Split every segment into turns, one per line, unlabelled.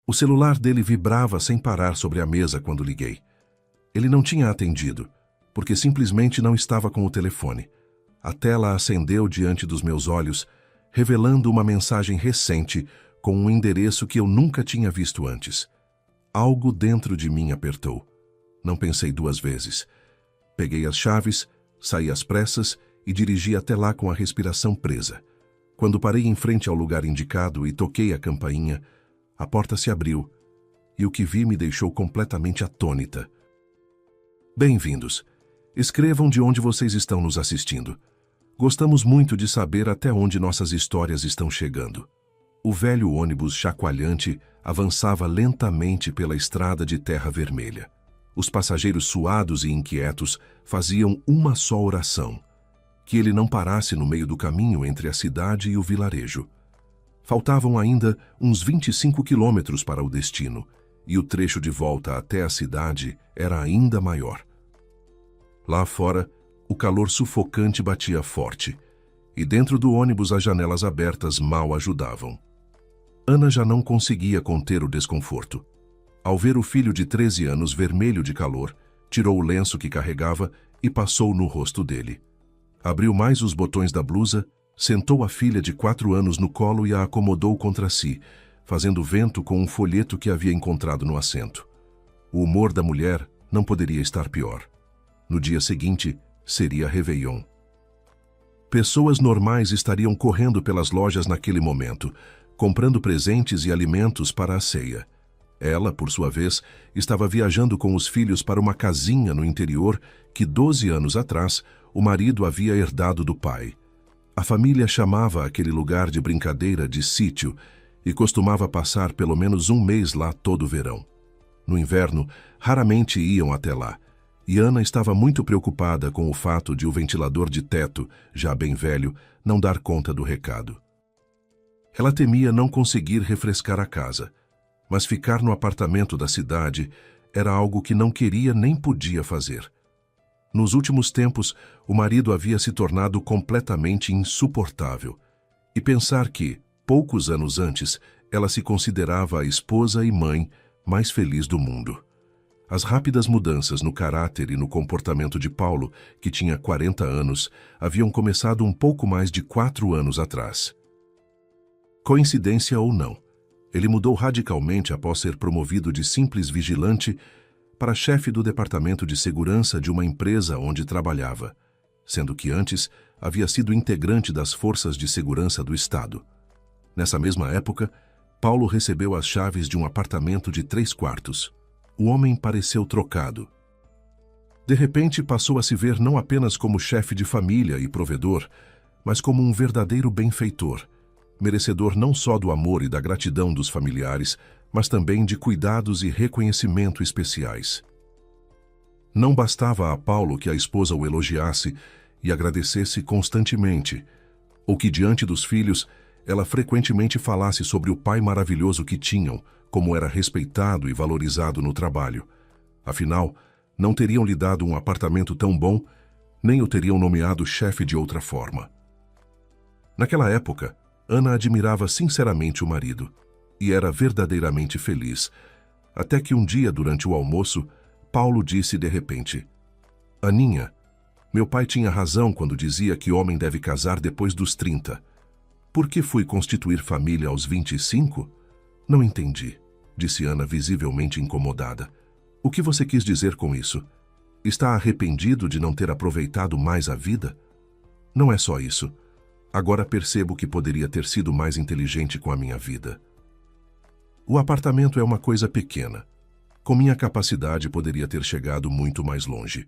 O celular dele vibrava sem parar sobre a mesa quando liguei. Ele não tinha atendido, porque simplesmente não estava com o telefone. A tela acendeu diante dos meus olhos, revelando uma mensagem recente com um endereço que eu nunca tinha visto antes. Algo dentro de mim apertou. Não pensei duas vezes. Peguei as chaves, saí às pressas e dirigi até lá com a respiração presa. Quando parei em frente ao lugar indicado e toquei a campainha, a porta se abriu e o que vi me deixou completamente atônita. Bem-vindos. Escrevam de onde vocês estão nos assistindo. Gostamos muito de saber até onde nossas histórias estão chegando. O velho ônibus chacoalhante avançava lentamente pela estrada de terra vermelha. Os passageiros suados e inquietos faziam uma só oração: que ele não parasse no meio do caminho entre a cidade e o vilarejo. Faltavam ainda uns 25 quilômetros para o destino, e o trecho de volta até a cidade era ainda maior. Lá fora, o calor sufocante batia forte, e dentro do ônibus as janelas abertas mal ajudavam. Ana já não conseguia conter o desconforto. Ao ver o filho de 13 anos vermelho de calor, tirou o lenço que carregava e passou no rosto dele. Abriu mais os botões da blusa, sentou a filha de 4 anos no colo e a acomodou contra si, fazendo vento com um folheto que havia encontrado no assento. O humor da mulher não poderia estar pior. No dia seguinte, seria Réveillon. Pessoas normais estariam correndo pelas lojas naquele momento, comprando presentes e alimentos para a ceia. Ela, por sua vez, estava viajando com os filhos para uma casinha no interior que 12 anos atrás o marido havia herdado do pai. A família chamava aquele lugar de brincadeira de sítio e costumava passar pelo menos um mês lá todo o verão. No inverno, raramente iam até lá, e Ana estava muito preocupada com o fato de o ventilador de teto, já bem velho, não dar conta do recado. Ela temia não conseguir refrescar a casa, mas ficar no apartamento da cidade era algo que não queria nem podia fazer. Nos últimos tempos, o marido havia se tornado completamente insuportável. E pensar que, poucos anos antes, ela se considerava a esposa e mãe mais feliz do mundo. As rápidas mudanças no caráter e no comportamento de Paulo, que tinha 40 anos, haviam começado um pouco mais de 4 anos atrás. Coincidência ou não, ele mudou radicalmente após ser promovido de simples vigilante para chefe do departamento de segurança de uma empresa onde trabalhava, sendo que antes havia sido integrante das forças de segurança do Estado. Nessa mesma época, Paulo recebeu as chaves de um apartamento de 3 quartos. O homem pareceu trocado. De repente, passou a se ver não apenas como chefe de família e provedor, mas como um verdadeiro benfeitor, merecedor não só do amor e da gratidão dos familiares, mas também de cuidados e reconhecimento especiais. Não bastava a Paulo que a esposa o elogiasse e agradecesse constantemente, ou que diante dos filhos ela frequentemente falasse sobre o pai maravilhoso que tinham, como era respeitado e valorizado no trabalho. Afinal, não teriam lhe dado um apartamento tão bom, nem o teriam nomeado chefe de outra forma. Naquela época, Ana admirava sinceramente o marido e era verdadeiramente feliz, até que um dia, durante o almoço, Paulo disse de repente: "Aninha, meu pai tinha razão quando dizia que homem deve casar depois dos 30. Por que fui constituir família aos 25? Não entendi", disse Ana, visivelmente incomodada. "O que você quis dizer com isso? Está arrependido de não ter aproveitado mais a vida?" "Não é só isso. Agora percebo que poderia ter sido mais inteligente com a minha vida. O apartamento é uma coisa pequena. Com minha capacidade poderia ter chegado muito mais longe."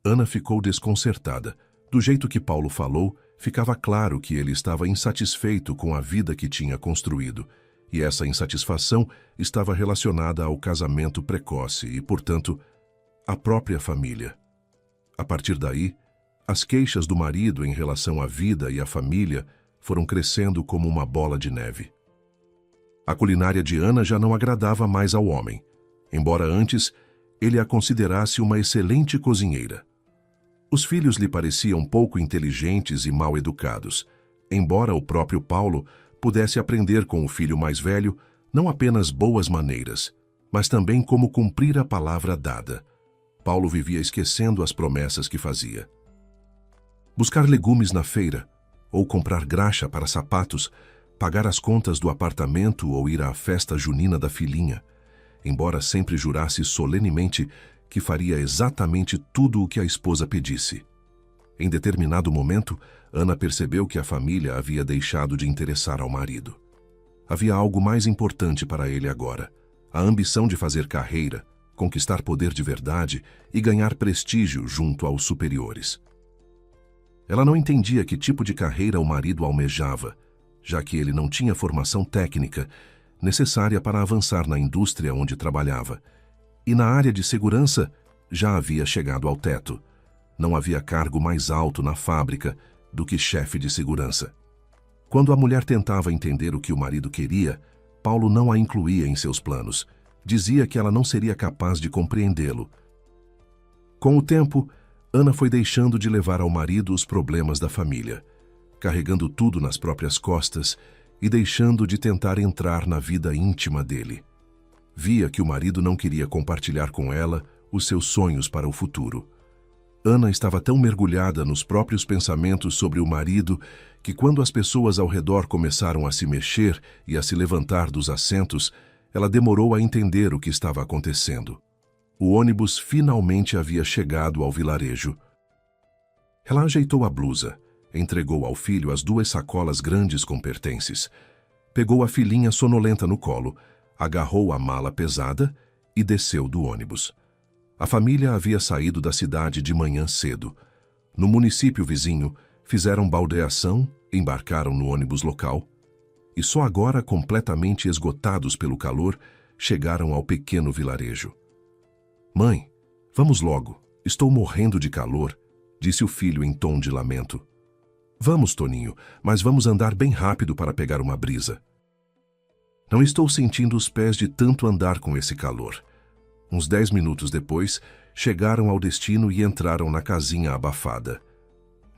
Ana ficou desconcertada. Do jeito que Paulo falou, ficava claro que ele estava insatisfeito com a vida que tinha construído, e essa insatisfação estava relacionada ao casamento precoce e, portanto, à própria família. A partir daí, as queixas do marido em relação à vida e à família foram crescendo como uma bola de neve. A culinária de Ana já não agradava mais ao homem, embora antes ele a considerasse uma excelente cozinheira. Os filhos lhe pareciam pouco inteligentes e mal educados, embora o próprio Paulo pudesse aprender com o filho mais velho, Não apenas boas maneiras, mas também como cumprir a palavra dada. Paulo vivia esquecendo as promessas que fazia. Buscar legumes na feira, ou comprar graxa para sapatos, pagar as contas do apartamento ou ir à festa junina da filhinha, embora sempre jurasse solenemente que faria exatamente tudo o que a esposa pedisse. Em determinado momento, Ana percebeu que a família havia deixado de interessar ao marido. Havia algo mais importante para ele agora: a ambição de fazer carreira, conquistar poder de verdade e ganhar prestígio junto aos superiores. Ela não entendia que tipo de carreira o marido almejava, já que ele não tinha formação técnica necessária para avançar na indústria onde trabalhava. E na área de segurança, já havia chegado ao teto. Não havia cargo mais alto na fábrica do que chefe de segurança. Quando a mulher tentava entender o que o marido queria, Paulo não a incluía em seus planos. Dizia que ela não seria capaz de compreendê-lo. Com o tempo, Ana foi deixando de levar ao marido os problemas da família, carregando tudo nas próprias costas e deixando de tentar entrar na vida íntima dele. Via que o marido não queria compartilhar com ela os seus sonhos para o futuro. Ana estava tão mergulhada nos próprios pensamentos sobre o marido que, quando as pessoas ao redor começaram a se mexer e a se levantar dos assentos, ela demorou a entender o que estava acontecendo. O ônibus finalmente havia chegado ao vilarejo. Ela ajeitou a blusa, entregou ao filho as 2 sacolas grandes com pertences, pegou a filhinha sonolenta no colo, agarrou a mala pesada e desceu do ônibus. A família havia saído da cidade de manhã cedo. No município vizinho, fizeram baldeação, embarcaram no ônibus local e só agora, completamente esgotados pelo calor, chegaram ao pequeno vilarejo. "Mãe, vamos logo, estou morrendo de calor", disse o filho em tom de lamento. "Vamos, Toninho, mas vamos andar bem rápido para pegar uma brisa." "Não estou sentindo os pés de tanto andar com esse calor." Uns 10 minutos depois, chegaram ao destino e entraram na casinha abafada.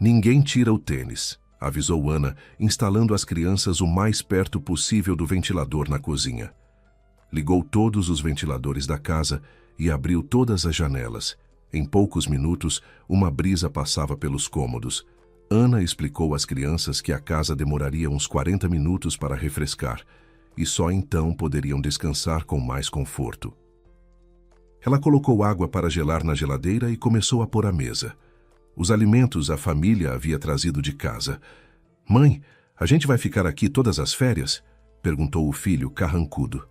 "Ninguém tira o tênis", avisou Ana, instalando as crianças o mais perto possível do ventilador na cozinha. Ligou todos os ventiladores da casa e abriu todas as janelas. Em poucos minutos, uma brisa passava pelos cômodos. Ana explicou às crianças que a casa demoraria uns 40 minutos para refrescar e só então poderiam descansar com mais conforto. Ela colocou água para gelar na geladeira e começou a pôr à mesa. Os alimentos a família havia trazido de casa. "Mãe, a gente vai ficar aqui todas as férias?" perguntou o filho carrancudo.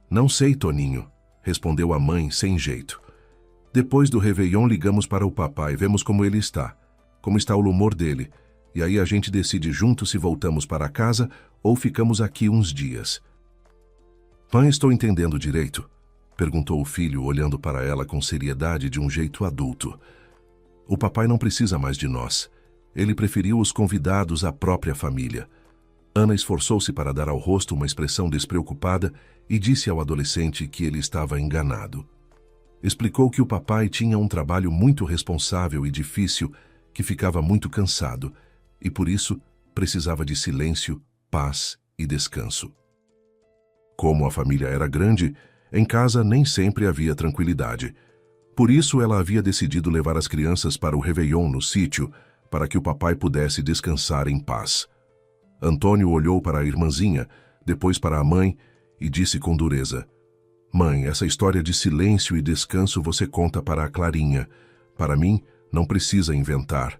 "Não sei, Toninho", respondeu a mãe sem jeito. "Depois do Réveillon ligamos para o papai, vemos como ele está, como está o humor dele, e aí a gente decide junto se voltamos para casa ou ficamos aqui uns dias." "Mãe, estou entendendo direito?" perguntou o filho, olhando para ela com seriedade de um jeito adulto. "O papai não precisa mais de nós. Ele preferiu os convidados à própria família." Ana esforçou-se para dar ao rosto uma expressão despreocupada e disse ao adolescente que ele estava enganado. Explicou que o papai tinha um trabalho muito responsável e difícil, que ficava muito cansado e, por isso, precisava de silêncio, paz e descanso. Como a família era grande, em casa nem sempre havia tranquilidade. Por isso, ela havia decidido levar as crianças para o Réveillon no sítio, para que o papai pudesse descansar em paz. Antônio olhou para a irmãzinha, depois para a mãe e disse com dureza: "Mãe, essa história de silêncio e descanso você conta para a Clarinha. Para mim, não precisa inventar.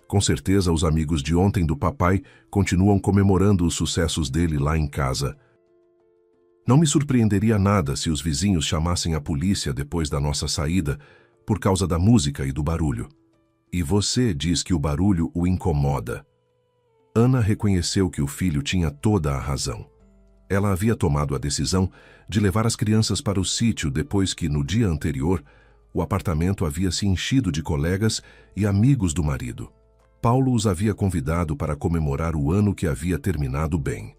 Com certeza os amigos de ontem do papai continuam comemorando os sucessos dele lá em casa. Não me surpreenderia nada se os vizinhos chamassem a polícia depois da nossa saída por causa da música e do barulho. E você diz que o barulho o incomoda." Ana reconheceu que o filho tinha toda a razão. Ela havia tomado a decisão de levar as crianças para o sítio depois que, no dia anterior, o apartamento havia se enchido de colegas e amigos do marido. Paulo os havia convidado para comemorar o ano que havia terminado bem.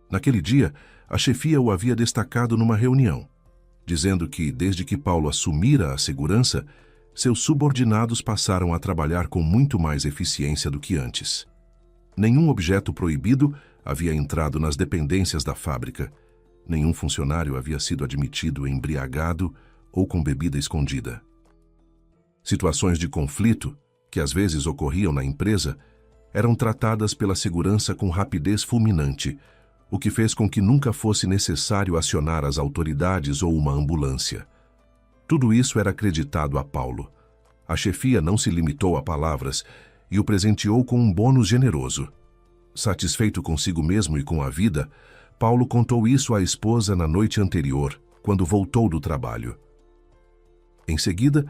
Naquele dia, a chefia o havia destacado numa reunião, dizendo que, desde que Paulo assumira a segurança, seus subordinados passaram a trabalhar com muito mais eficiência do que antes. Nenhum objeto proibido havia entrado nas dependências da fábrica, Nenhum funcionário havia sido admitido embriagado ou com bebida escondida. Situações de conflito, que às vezes ocorriam na empresa, eram tratadas pela segurança com rapidez fulminante, o que fez com que nunca fosse necessário acionar as autoridades ou uma ambulância. Tudo isso era acreditado a Paulo. A chefia não se limitou a palavras e o presenteou com um bônus generoso. Satisfeito consigo mesmo e com a vida, Paulo contou isso à esposa na noite anterior, quando voltou do trabalho. Em seguida,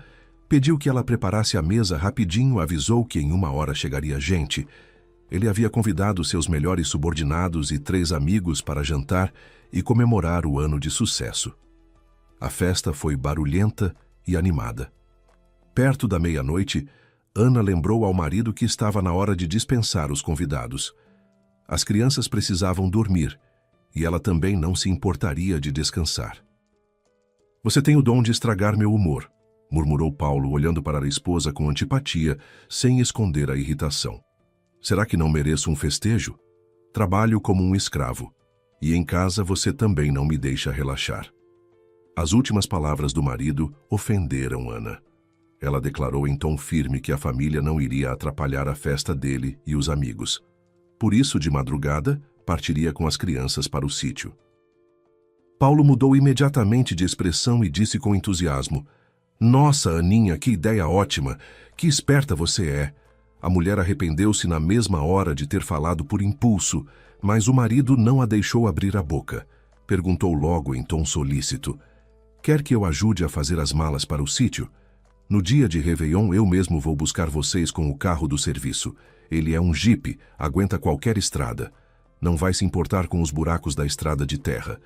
pediu que ela preparasse a mesa rapidinho, avisou que em 1 hora chegaria gente. Ele havia convidado seus melhores subordinados e 3 amigos para jantar e comemorar o ano de sucesso. A festa foi barulhenta e animada. Perto da meia-noite, Ana lembrou ao marido que estava na hora de dispensar os convidados. As crianças precisavam dormir, e ela também não se importaria de descansar. "Você tem o dom de estragar meu humor", murmurou Paulo, olhando para a esposa com antipatia, sem esconder a irritação. "Será que não mereço um festejo? Trabalho como um escravo, e em casa você também não me deixa relaxar." As últimas palavras do marido ofenderam Ana. Ela declarou em tom firme que a família não iria atrapalhar a festa dele e os amigos. Por isso, de madrugada, partiria com as crianças para o sítio. Paulo mudou imediatamente de expressão e disse com entusiasmo: "Nossa, Aninha, que ideia ótima! Que esperta você é!" A mulher arrependeu-se na mesma hora de ter falado por impulso, mas o marido não a deixou abrir a boca. Perguntou logo em tom solícito: "Quer que eu ajude a fazer as malas para o sítio? No dia de Réveillon eu mesmo vou buscar vocês com o carro do serviço. Ele é um jipe, aguenta qualquer estrada. Não vai se importar com os buracos da estrada de terra."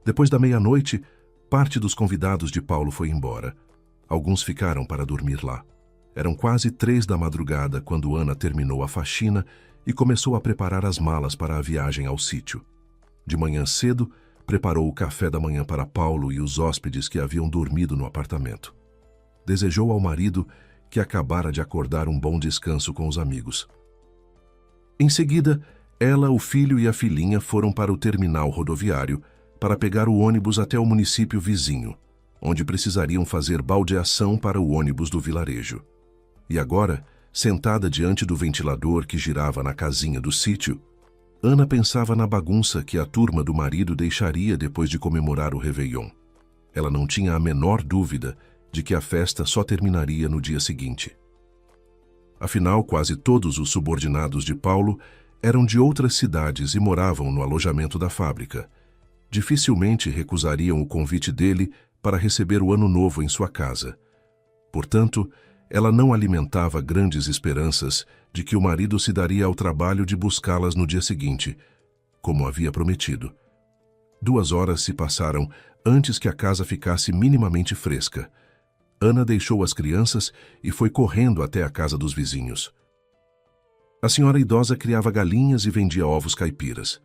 Depois da meia-noite, parte dos convidados de Paulo foi embora. Alguns ficaram para dormir lá. Eram quase 3 da madrugada quando Ana terminou a faxina e começou a preparar as malas para a viagem ao sítio. De manhã cedo, preparou o café da manhã para Paulo e os hóspedes que haviam dormido no apartamento. Desejou ao marido, que acabara de acordar, um bom descanso com os amigos. Em seguida, ela, o filho e a filhinha foram para o terminal rodoviário para pegar o ônibus até o município vizinho, onde precisariam fazer baldeação para o ônibus do vilarejo. E agora, sentada diante do ventilador que girava na casinha do sítio, Ana pensava na bagunça que a turma do marido deixaria depois de comemorar o Réveillon. Ela não tinha a menor dúvida de que a festa só terminaria no dia seguinte. Afinal, quase todos os subordinados de Paulo eram de outras cidades e moravam no alojamento da fábrica. Dificilmente recusariam o convite dele para receber o Ano Novo em sua casa. Portanto, ela não alimentava grandes esperanças de que o marido se daria ao trabalho de buscá-las no dia seguinte, como havia prometido. 2 horas se passaram antes que a casa ficasse minimamente fresca. Ana deixou as crianças e foi correndo até a casa dos vizinhos. A senhora idosa criava galinhas e vendia ovos caipiras.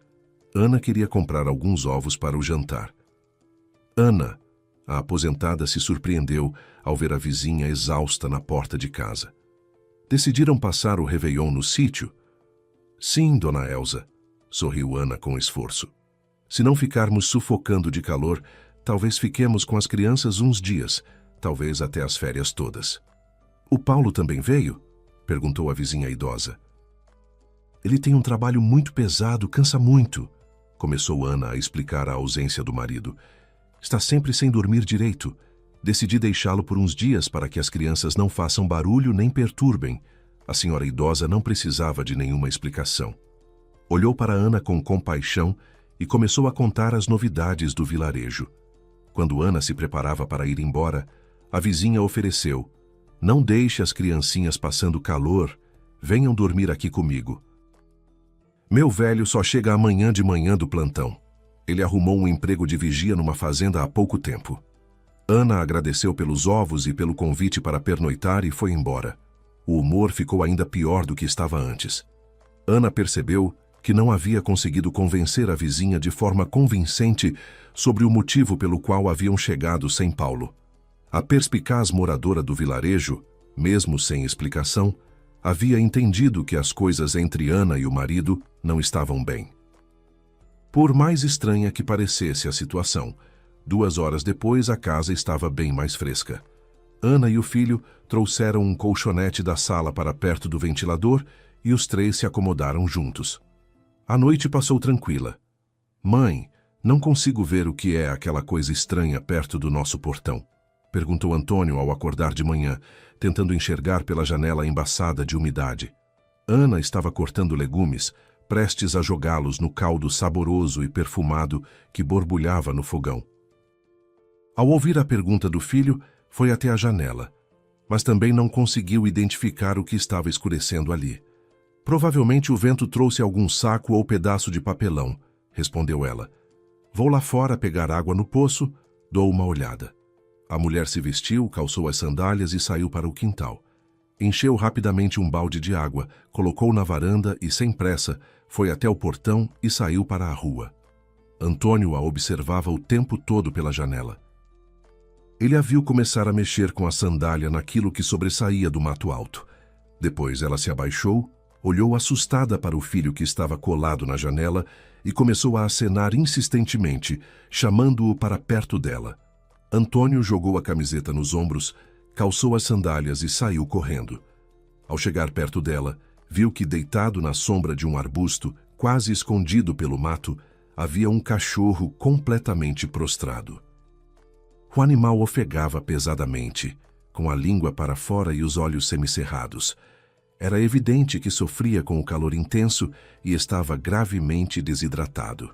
Ana queria comprar alguns ovos para o jantar. Ana, a aposentada, se surpreendeu ao ver a vizinha exausta na porta de casa. "Decidiram passar o Réveillon no sítio?" "Sim, dona Elsa", sorriu Ana com esforço. "Se não ficarmos sufocando de calor, talvez fiquemos com as crianças uns dias, talvez até as férias todas." "O Paulo também veio?" perguntou a vizinha idosa. "Ele tem um trabalho muito pesado, cansa muito", começou Ana a explicar a ausência do marido. "Está sempre sem dormir direito. Decidi deixá-lo por uns dias para que as crianças não façam barulho nem perturbem." A senhora idosa não precisava de nenhuma explicação. Olhou para Ana com compaixão e começou a contar as novidades do vilarejo. Quando Ana se preparava para ir embora, a vizinha ofereceu: "Não deixe as criancinhas passando calor. Venham dormir aqui comigo. Meu velho só chega amanhã de manhã do plantão. Ele arrumou um emprego de vigia numa fazenda há pouco tempo." Ana agradeceu pelos ovos e pelo convite para pernoitar e foi embora. O humor ficou ainda pior do que estava antes. Ana percebeu que não havia conseguido convencer a vizinha de forma convincente sobre o motivo pelo qual haviam chegado sem Paulo. A perspicaz moradora do vilarejo, mesmo sem explicação, havia entendido que as coisas entre Ana e o marido não estavam bem. Por mais estranha que parecesse a situação, 2 horas depois a casa estava bem mais fresca. Ana e o filho trouxeram um colchonete da sala para perto do ventilador e os 3 se acomodaram juntos. A noite passou tranquila. Mãe, não consigo ver o que é aquela coisa estranha perto do nosso portão, perguntou Antônio ao acordar de manhã, tentando enxergar pela janela embaçada de umidade. Ana estava cortando legumes, prestes a jogá-los no caldo saboroso e perfumado que borbulhava no fogão. Ao ouvir a pergunta do filho, foi até a janela, mas também não conseguiu identificar o que estava escurecendo ali. Provavelmente o vento trouxe algum saco ou pedaço de papelão, respondeu ela. Vou lá fora pegar água no poço, dou uma olhada. A mulher se vestiu, calçou as sandálias e saiu para o quintal. Encheu rapidamente um balde de água, colocou na varanda e, sem pressa, foi até o portão e saiu para a rua. Antônio a observava o tempo todo pela janela. Ele a viu começar a mexer com a sandália naquilo que sobressaía do mato alto. Depois ela se abaixou, olhou assustada para o filho que estava colado na janela e começou a acenar insistentemente, chamando-o para perto dela. Antônio jogou a camiseta nos ombros, calçou as sandálias e saiu correndo. Ao chegar perto dela, viu que deitado na sombra de um arbusto, quase escondido pelo mato, havia um cachorro completamente prostrado. O animal ofegava pesadamente, com a língua para fora e os olhos semicerrados. Era evidente que sofria com o calor intenso e estava gravemente desidratado.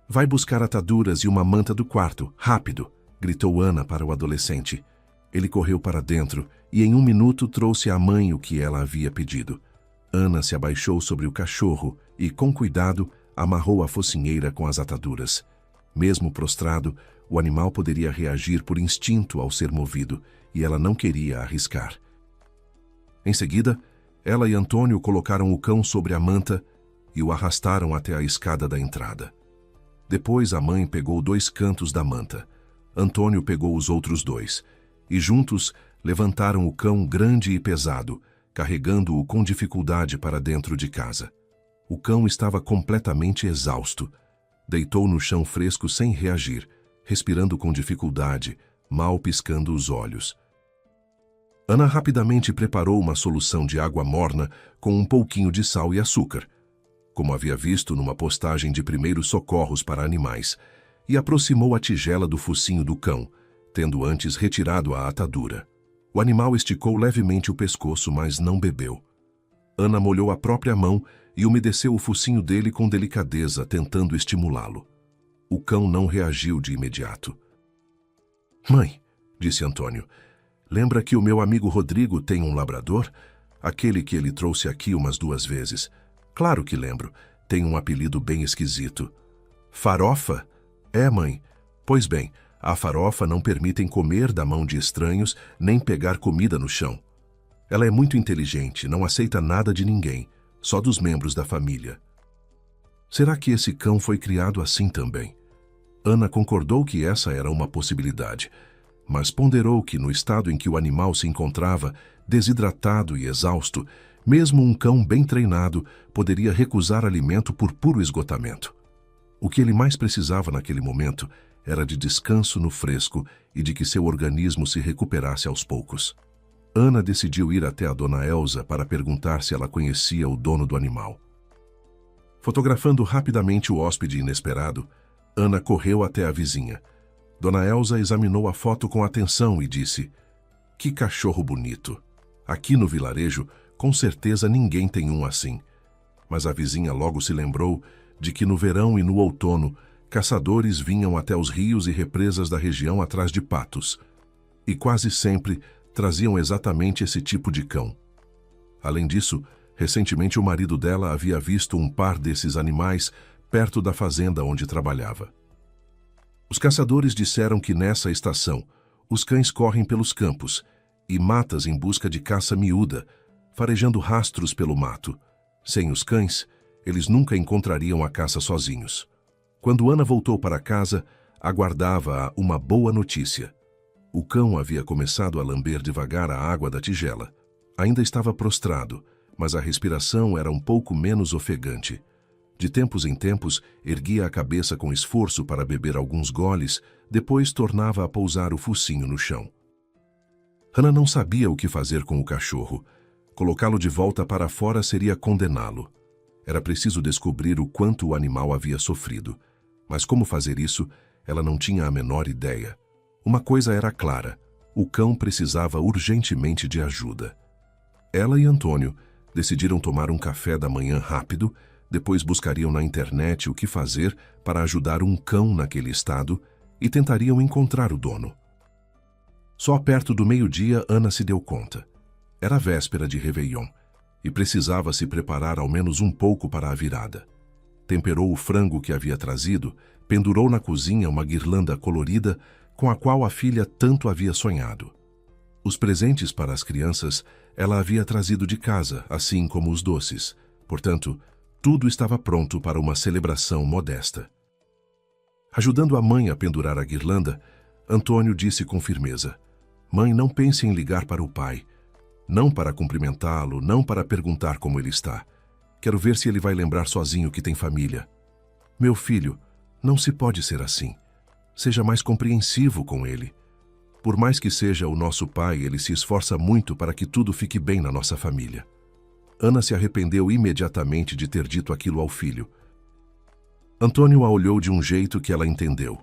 Vai buscar ataduras e uma manta do quarto, rápido! Gritou Ana para o adolescente. Ele correu para dentro e em 1 minuto trouxe à mãe o que ela havia pedido. Ana se abaixou sobre o cachorro e, com cuidado, amarrou a focinheira com as ataduras. Mesmo prostrado, o animal poderia reagir por instinto ao ser movido, e ela não queria arriscar. Em seguida, ela e Antônio colocaram o cão sobre a manta e o arrastaram até a escada da entrada. Depois a mãe pegou 2 cantos da manta. Antônio pegou os outros 2, e juntos levantaram o cão grande e pesado, carregando-o com dificuldade para dentro de casa. O cão estava completamente exausto. Deitou no chão fresco sem reagir, respirando com dificuldade, mal piscando os olhos. Ana rapidamente preparou uma solução de água morna com um pouquinho de sal e açúcar, como havia visto numa postagem de primeiros socorros para animais, e aproximou a tigela do focinho do cão, tendo antes retirado a atadura. O animal esticou levemente o pescoço, mas não bebeu. Ana molhou a própria mão e umedeceu o focinho dele com delicadeza, tentando estimulá-lo. O cão não reagiu de imediato. Mãe, disse Antônio, lembra que o meu amigo Rodrigo tem um labrador? Aquele que ele trouxe aqui umas 2 vezes. Claro que lembro. Tem um apelido bem esquisito. Farofa? É, mãe. Pois bem, a farofa não permitem comer da mão de estranhos nem pegar comida no chão. Ela é muito inteligente, não aceita nada de ninguém, só dos membros da família. Será que esse cão foi criado assim também? Ana concordou que essa era uma possibilidade, mas ponderou que no estado em que o animal se encontrava, desidratado e exausto, mesmo um cão bem treinado poderia recusar alimento por puro esgotamento. O que ele mais precisava naquele momento era de descanso no fresco e de que seu organismo se recuperasse aos poucos. Ana decidiu ir até a dona Elsa para perguntar se ela conhecia o dono do animal. Fotografando rapidamente o hóspede inesperado, Ana correu até a vizinha. Dona Elsa examinou a foto com atenção e disse: "Que cachorro bonito! Aqui no vilarejo, com certeza ninguém tem um assim." Mas a vizinha logo se lembrou de que no verão e no outono, caçadores vinham até os rios e represas da região atrás de patos, e quase sempre traziam exatamente esse tipo de cão. Além disso, recentemente o marido dela havia visto um par desses animais perto da fazenda onde trabalhava. Os caçadores disseram que nessa estação, os cães correm pelos campos e matas em busca de caça miúda, farejando rastros pelo mato. Sem os cães, eles nunca encontrariam a caça sozinhos. Quando Ana voltou para casa, aguardava uma boa notícia. O cão havia começado a lamber devagar a água da tigela. Ainda estava prostrado, mas a respiração era um pouco menos ofegante. De tempos em tempos, erguia a cabeça com esforço para beber alguns goles, depois tornava a pousar o focinho no chão. Hannah não sabia o que fazer com o cachorro. Colocá-lo de volta para fora seria condená-lo. Era preciso descobrir o quanto o animal havia sofrido. Mas como fazer isso, ela não tinha a menor ideia. Uma coisa era clara: o cão precisava urgentemente de ajuda. Ela e Antônio decidiram tomar um café da manhã rápido, depois buscariam na internet o que fazer para ajudar um cão naquele estado e tentariam encontrar o dono. Só perto do meio-dia, Ana se deu conta. Era véspera de Réveillon e precisava se preparar ao menos um pouco para a virada. Temperou o frango que havia trazido, pendurou na cozinha uma guirlanda colorida com a qual a filha tanto havia sonhado. Os presentes para as crianças ela havia trazido de casa, assim como os doces. Portanto, tudo estava pronto para uma celebração modesta. Ajudando a mãe a pendurar a guirlanda, Antônio disse com firmeza: "Mãe, não pense em ligar para o pai. Não para cumprimentá-lo, não para perguntar como ele está. Quero ver se ele vai lembrar sozinho que tem família. Meu filho, não se pode ser assim. Seja mais compreensivo com ele. Por mais que seja o nosso pai, ele se esforça muito para que tudo fique bem na nossa família." Ana se arrependeu imediatamente de ter dito aquilo ao filho. Antônio a olhou de um jeito que ela entendeu.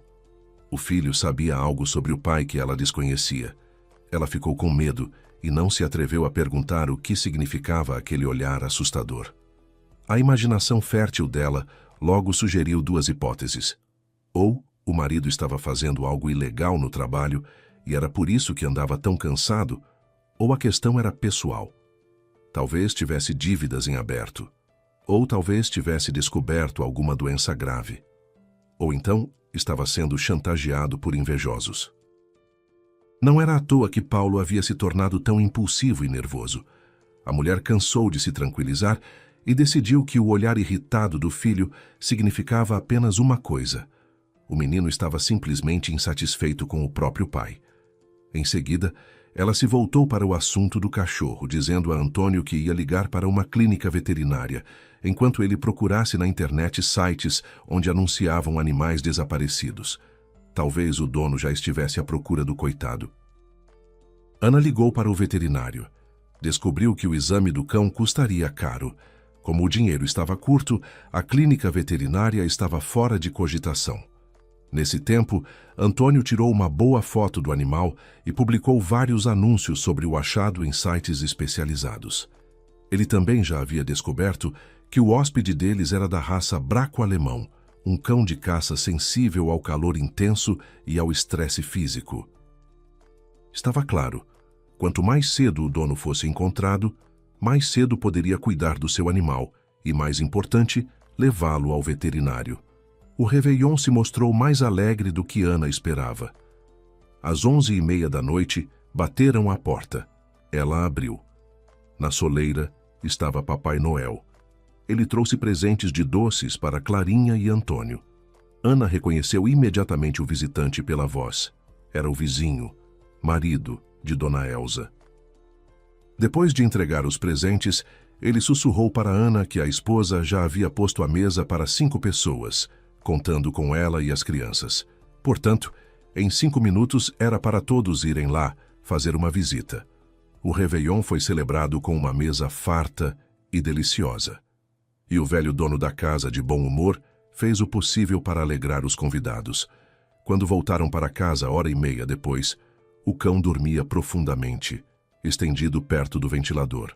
O filho sabia algo sobre o pai que ela desconhecia. Ela ficou com medo e não se atreveu a perguntar o que significava aquele olhar assustador. A imaginação fértil dela logo sugeriu duas hipóteses. Ou o marido estava fazendo algo ilegal no trabalho e era por isso que andava tão cansado, ou a questão era pessoal. Talvez tivesse dívidas em aberto, ou talvez tivesse descoberto alguma doença grave. Ou então estava sendo chantageado por invejosos. Não era à toa que Paulo havia se tornado tão impulsivo e nervoso. A mulher cansou de se tranquilizar e decidiu que o olhar irritado do filho significava apenas uma coisa: o menino estava simplesmente insatisfeito com o próprio pai. Em seguida, ela se voltou para o assunto do cachorro, dizendo a Antônio que ia ligar para uma clínica veterinária, enquanto ele procurasse na internet sites onde anunciavam animais desaparecidos. Talvez o dono já estivesse à procura do coitado. Ana ligou para o veterinário. Descobriu que o exame do cão custaria caro. Como o dinheiro estava curto, a clínica veterinária estava fora de cogitação. Nesse tempo, Antônio tirou uma boa foto do animal e publicou vários anúncios sobre o achado em sites especializados. Ele também já havia descoberto que o hóspede deles era da raça braco-alemão, um cão de caça sensível ao calor intenso e ao estresse físico. Estava claro, quanto mais cedo o dono fosse encontrado, mais cedo poderia cuidar do seu animal e, mais importante, levá-lo ao veterinário. O Réveillon se mostrou mais alegre do que Ana esperava. Às 11h30 da noite, bateram à porta. Ela abriu. Na soleira estava Papai Noel. Ele trouxe presentes de doces para Clarinha e Antônio. Ana reconheceu imediatamente o visitante pela voz. Era o vizinho, marido de Dona Elsa. Depois de entregar os presentes, ele sussurrou para Ana que a esposa já havia posto a mesa para 5 pessoas, contando com ela e as crianças. Portanto, em 5 minutos era para todos irem lá fazer uma visita. O Réveillon foi celebrado com uma mesa farta e deliciosa. E o velho dono da casa, de bom humor, fez o possível para alegrar os convidados. Quando voltaram para casa 1h30 depois, o cão dormia profundamente, estendido perto do ventilador.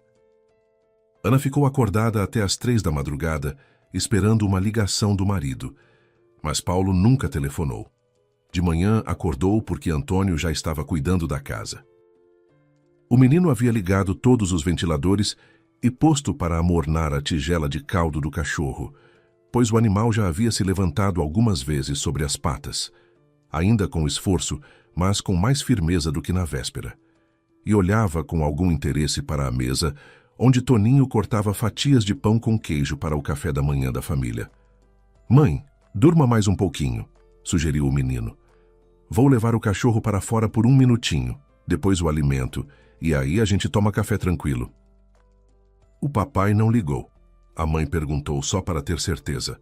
Ana ficou acordada até às 3 da madrugada, esperando uma ligação do marido. Mas Paulo nunca telefonou. De manhã acordou porque Antônio já estava cuidando da casa. O menino havia ligado todos os ventiladores e posto para amornar a tigela de caldo do cachorro, pois o animal já havia se levantado algumas vezes sobre as patas, ainda com esforço, mas com mais firmeza do que na véspera, e olhava com algum interesse para a mesa, onde Toninho cortava fatias de pão com queijo para o café da manhã da família. "Mãe, durma mais um pouquinho", sugeriu o menino. "Vou levar o cachorro para fora por 1 minutinho, depois o alimento, e aí a gente toma café tranquilo." O papai não ligou. A mãe perguntou só para ter certeza.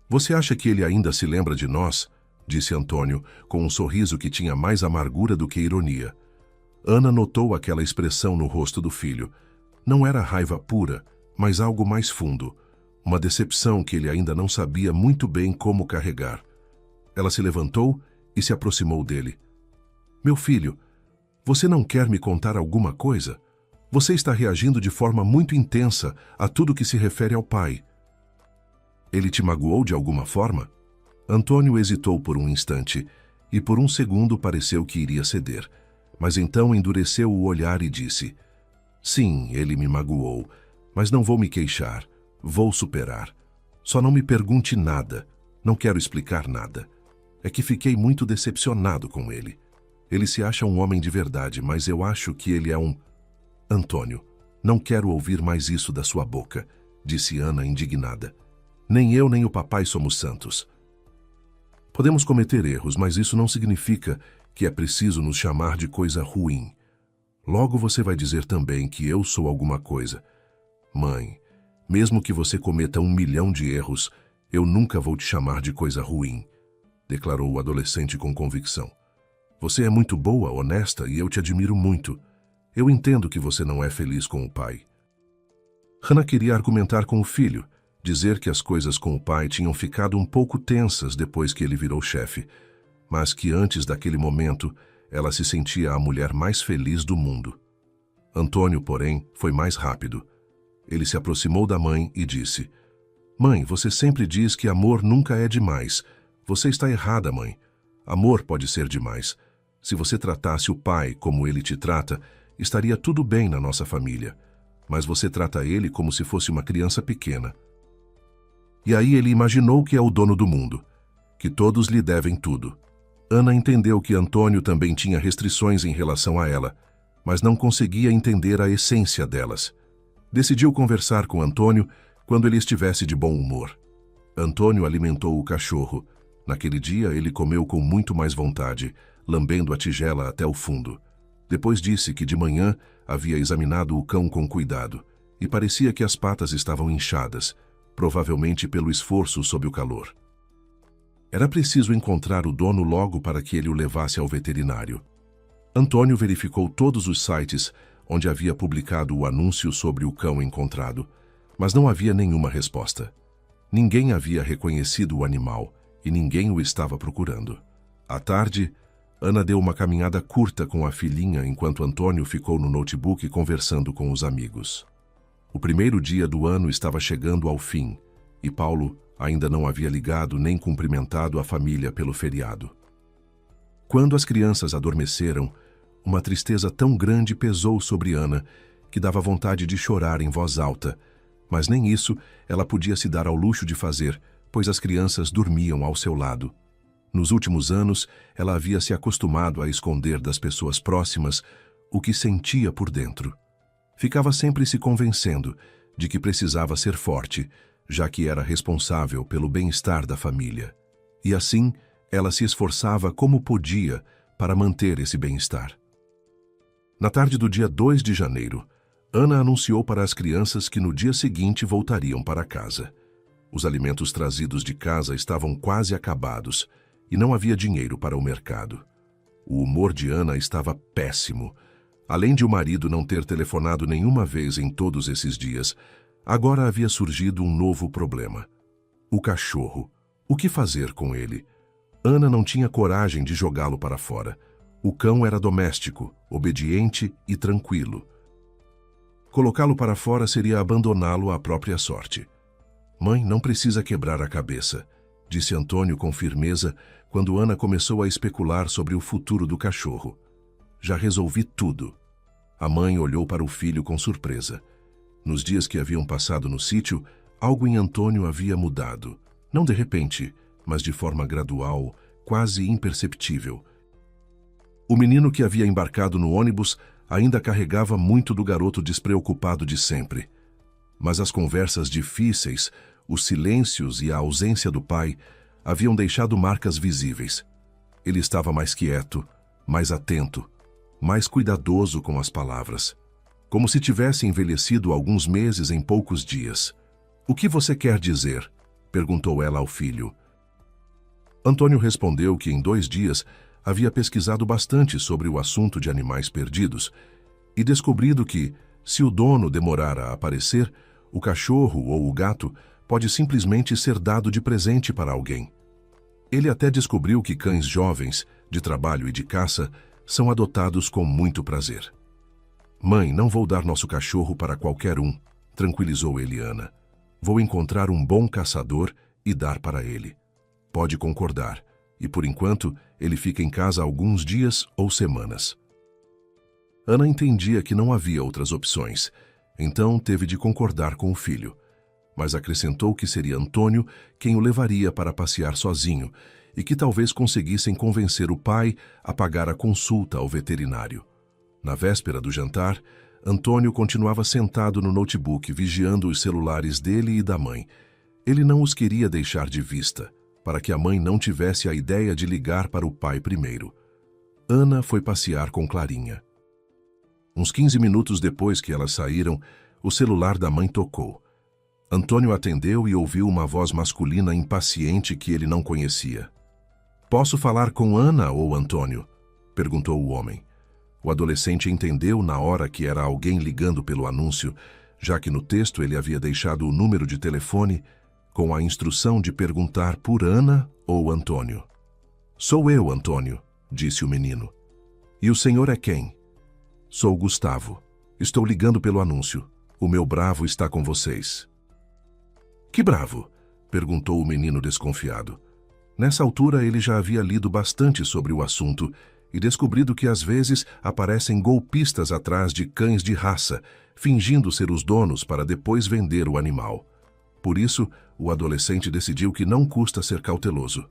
Você acha que ele ainda se lembra de nós? Disse Antônio, com um sorriso que tinha mais amargura do que ironia. Ana notou aquela expressão no rosto do filho. Não era raiva pura, mas algo mais fundo. Uma decepção que ele ainda não sabia muito bem como carregar. Ela se levantou e se aproximou dele. Meu filho, você não quer me contar alguma coisa? Você está reagindo de forma muito intensa a tudo que se refere ao pai. Ele te magoou de alguma forma? Antônio hesitou por um instante e por um segundo pareceu que iria ceder, mas então endureceu o olhar e disse: Sim, ele me magoou, mas não vou me queixar, vou superar. Só não me pergunte nada, não quero explicar nada. É que fiquei muito decepcionado com ele. Ele se acha um homem de verdade, mas eu acho que ele é um... Antônio, não quero ouvir mais isso da sua boca, disse Ana indignada. Nem eu nem o papai somos santos. Podemos cometer erros, mas isso não significa que é preciso nos chamar de coisa ruim. Logo você vai dizer também que eu sou alguma coisa. Mãe, mesmo que você cometa 1 milhão de erros, eu nunca vou te chamar de coisa ruim, declarou o adolescente com convicção. Você é muito boa, honesta e eu te admiro muito. Eu entendo que você não é feliz com o pai. Hannah queria argumentar com o filho, dizer que as coisas com o pai tinham ficado um pouco tensas depois que ele virou chefe, mas que antes daquele momento ela se sentia a mulher mais feliz do mundo. Antônio, porém, foi mais rápido. Ele se aproximou da mãe e disse: Mãe, você sempre diz que amor nunca é demais. Você está errada, mãe. Amor pode ser demais. Se você tratasse o pai como ele te trata, estaria tudo bem na nossa família. Mas você trata ele como se fosse uma criança pequena. E aí ele imaginou que é o dono do mundo, que todos lhe devem tudo. Ana entendeu que Antônio também tinha restrições em relação a ela, mas não conseguia entender a essência delas. Decidiu conversar com Antônio quando ele estivesse de bom humor. Antônio alimentou o cachorro. Naquele dia ele comeu com muito mais vontade, lambendo a tigela até o fundo. Depois disse que de manhã havia examinado o cão com cuidado e parecia que as patas estavam inchadas, provavelmente pelo esforço sob o calor. Era preciso encontrar o dono logo para que ele o levasse ao veterinário. Antônio verificou todos os sites onde havia publicado o anúncio sobre o cão encontrado, mas não havia nenhuma resposta. Ninguém havia reconhecido o animal e ninguém o estava procurando. À tarde, Ana deu uma caminhada curta com a filhinha enquanto Antônio ficou no notebook conversando com os amigos. O primeiro dia do ano estava chegando ao fim e Paulo ainda não havia ligado nem cumprimentado a família pelo feriado. Quando as crianças adormeceram, uma tristeza tão grande pesou sobre Ana que dava vontade de chorar em voz alta, mas nem isso ela podia se dar ao luxo de fazer, pois as crianças dormiam ao seu lado. Nos últimos anos, ela havia se acostumado a esconder das pessoas próximas o que sentia por dentro. Ficava sempre se convencendo de que precisava ser forte, já que era responsável pelo bem-estar da família. E assim, ela se esforçava como podia para manter esse bem-estar. Na tarde do dia 2 de janeiro, Ana anunciou para as crianças que no dia seguinte voltariam para casa. Os alimentos trazidos de casa estavam quase acabados e não havia dinheiro para o mercado. O humor de Ana estava péssimo. Além de o marido não ter telefonado nenhuma vez em todos esses dias, agora havia surgido um novo problema. O cachorro. O que fazer com ele? Ana não tinha coragem de jogá-lo para fora. O cão era doméstico, obediente e tranquilo. Colocá-lo para fora seria abandoná-lo à própria sorte. Mãe, não precisa quebrar a cabeça, disse Antônio com firmeza quando Ana começou a especular sobre o futuro do cachorro. Já resolvi tudo. A mãe olhou para o filho com surpresa. Nos dias que haviam passado no sítio, algo em Antônio havia mudado. Não de repente, mas de forma gradual, quase imperceptível. O menino que havia embarcado no ônibus ainda carregava muito do garoto despreocupado de sempre. Mas as conversas difíceis, os silêncios e a ausência do pai haviam deixado marcas visíveis. Ele estava mais quieto, mais atento, mais cuidadoso com as palavras, como se tivesse envelhecido alguns meses em poucos dias. O que você quer dizer? Perguntou ela ao filho. Antônio respondeu que em 2 dias havia pesquisado bastante sobre o assunto de animais perdidos e descobrido que, se o dono demorar a aparecer, o cachorro ou o gato pode simplesmente ser dado de presente para alguém. Ele até descobriu que cães jovens, de trabalho e de caça, são adotados com muito prazer. Mãe, não vou dar nosso cachorro para qualquer um, tranquilizou Eliana. Vou encontrar um bom caçador e dar para ele. Pode concordar, e por enquanto ele fica em casa alguns dias ou semanas. Ana entendia que não havia outras opções, então teve de concordar com o filho, mas acrescentou que seria Antônio quem o levaria para passear sozinho e que talvez conseguissem convencer o pai a pagar a consulta ao veterinário. Na véspera do jantar, Antônio continuava sentado no notebook vigiando os celulares dele e da mãe. Ele não os queria deixar de vista, para que a mãe não tivesse a ideia de ligar para o pai primeiro. Ana foi passear com Clarinha. Uns 15 minutos depois que elas saíram, o celular da mãe tocou. Antônio atendeu e ouviu uma voz masculina impaciente que ele não conhecia. "Posso falar com Ana ou Antônio?" perguntou o homem. O adolescente entendeu na hora que era alguém ligando pelo anúncio, já que no texto ele havia deixado o número de telefone com a instrução de perguntar por Ana ou Antônio. "Sou eu, Antônio", disse o menino. "E o senhor é quem?" "Sou Gustavo. Estou ligando pelo anúncio. O meu bravo está com vocês." "Que bravo?" perguntou o menino desconfiado. Nessa altura ele já havia lido bastante sobre o assunto e descobrido que às vezes aparecem golpistas atrás de cães de raça, fingindo ser os donos para depois vender o animal. Por isso, o adolescente decidiu que não custa ser cauteloso.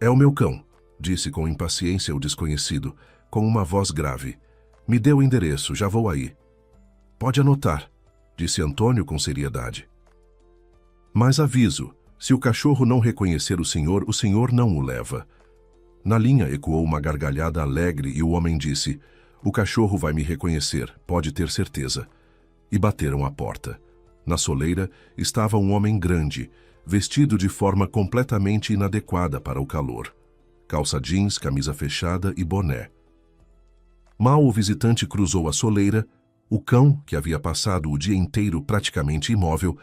"É o meu cão", disse com impaciência o desconhecido, com uma voz grave. "Me dê o endereço, já vou aí." "Pode anotar", disse Antônio com seriedade. "Mas aviso, se o cachorro não reconhecer o senhor não o leva." Na linha ecoou uma gargalhada alegre e o homem disse: "O cachorro vai me reconhecer, pode ter certeza." E bateram à porta. Na soleira estava um homem grande, vestido de forma completamente inadequada para o calor. Calça jeans, camisa fechada e boné. Mal o visitante cruzou a soleira, o cão, que havia passado o dia inteiro praticamente imóvel,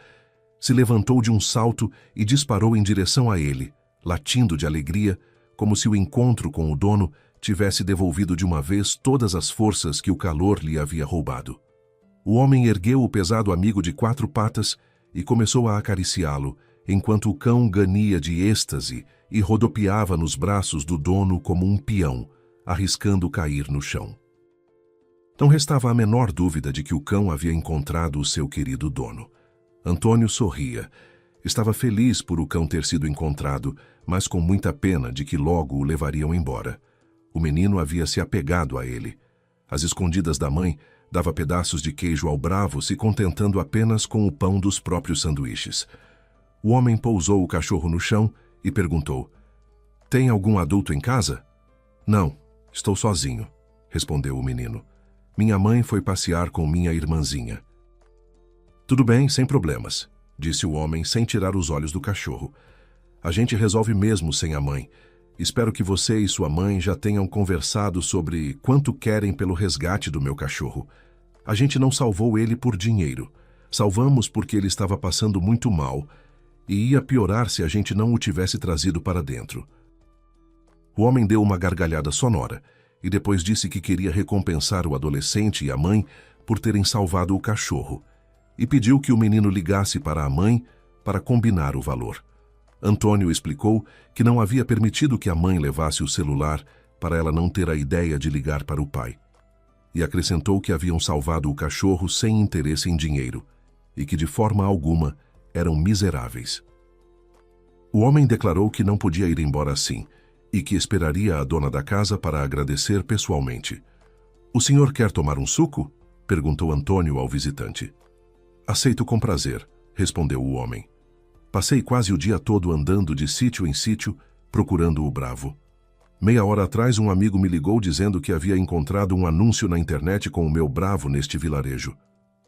se levantou de um salto e disparou em direção a ele, latindo de alegria, como se o encontro com o dono tivesse devolvido de uma vez todas as forças que o calor lhe havia roubado. O homem ergueu o pesado amigo de 4 patas e começou a acariciá-lo, enquanto o cão gania de êxtase e rodopiava nos braços do dono como um peão, arriscando cair no chão. Não restava a menor dúvida de que o cão havia encontrado o seu querido dono. Antônio sorria. Estava feliz por o cão ter sido encontrado, mas com muita pena de que logo o levariam embora. O menino havia se apegado a ele. Às escondidas da mãe, dava pedaços de queijo ao bravo, se contentando apenas com o pão dos próprios sanduíches. O homem pousou o cachorro no chão e perguntou: "Tem algum adulto em casa?" "Não, estou sozinho", respondeu o menino. "Minha mãe foi passear com minha irmãzinha." "Tudo bem, sem problemas", disse o homem sem tirar os olhos do cachorro. "A gente resolve mesmo sem a mãe. Espero que você e sua mãe já tenham conversado sobre quanto querem pelo resgate do meu cachorro. A gente não salvou ele por dinheiro. Salvamos porque ele estava passando muito mal e ia piorar se a gente não o tivesse trazido para dentro." O homem deu uma gargalhada sonora e depois disse que queria recompensar o adolescente e a mãe por terem salvado o cachorro e pediu que o menino ligasse para a mãe para combinar o valor. Antônio explicou que não havia permitido que a mãe levasse o celular para ela não ter a ideia de ligar para o pai. E acrescentou que haviam salvado o cachorro sem interesse em dinheiro e que de forma alguma eram miseráveis. O homem declarou que não podia ir embora assim e que esperaria a dona da casa para agradecer pessoalmente. "O senhor quer tomar um suco?" perguntou Antônio ao visitante. "Aceito com prazer", respondeu o homem. "Passei quase o dia todo andando de sítio em sítio, procurando o bravo. Meia hora atrás um amigo me ligou dizendo que havia encontrado um anúncio na internet com o meu bravo neste vilarejo.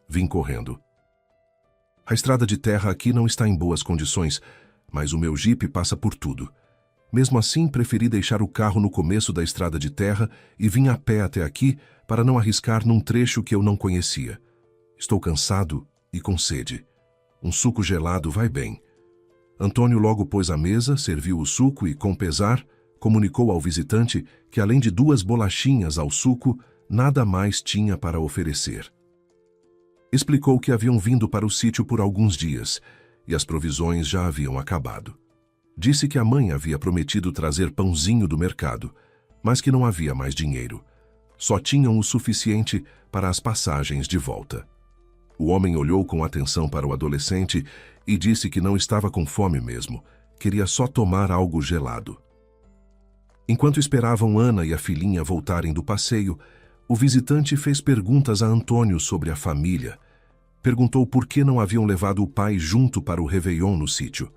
Vim correndo." A estrada de terra aqui não está em boas condições, mas o meu jipe passa por tudo. Mesmo assim, preferi deixar o carro no começo da estrada de terra e vim a pé até aqui para não arriscar num trecho que eu não conhecia. Estou cansado e com sede. Um suco gelado vai bem. Antônio logo pôs à mesa, serviu o suco e, com pesar, comunicou ao visitante que, além de 2 bolachinhas ao suco, nada mais tinha para oferecer. Explicou que haviam vindo para o sítio por alguns dias e as provisões já haviam acabado. Disse que a mãe havia prometido trazer pãozinho do mercado, mas que não havia mais dinheiro. Só tinham o suficiente para as passagens de volta. O homem olhou com atenção para o adolescente e disse que não estava com fome mesmo, queria só tomar algo gelado. Enquanto esperavam Ana e a filhinha voltarem do passeio, o visitante fez perguntas a Antônio sobre a família. Perguntou por que não haviam levado o pai junto para o Réveillon no sítio.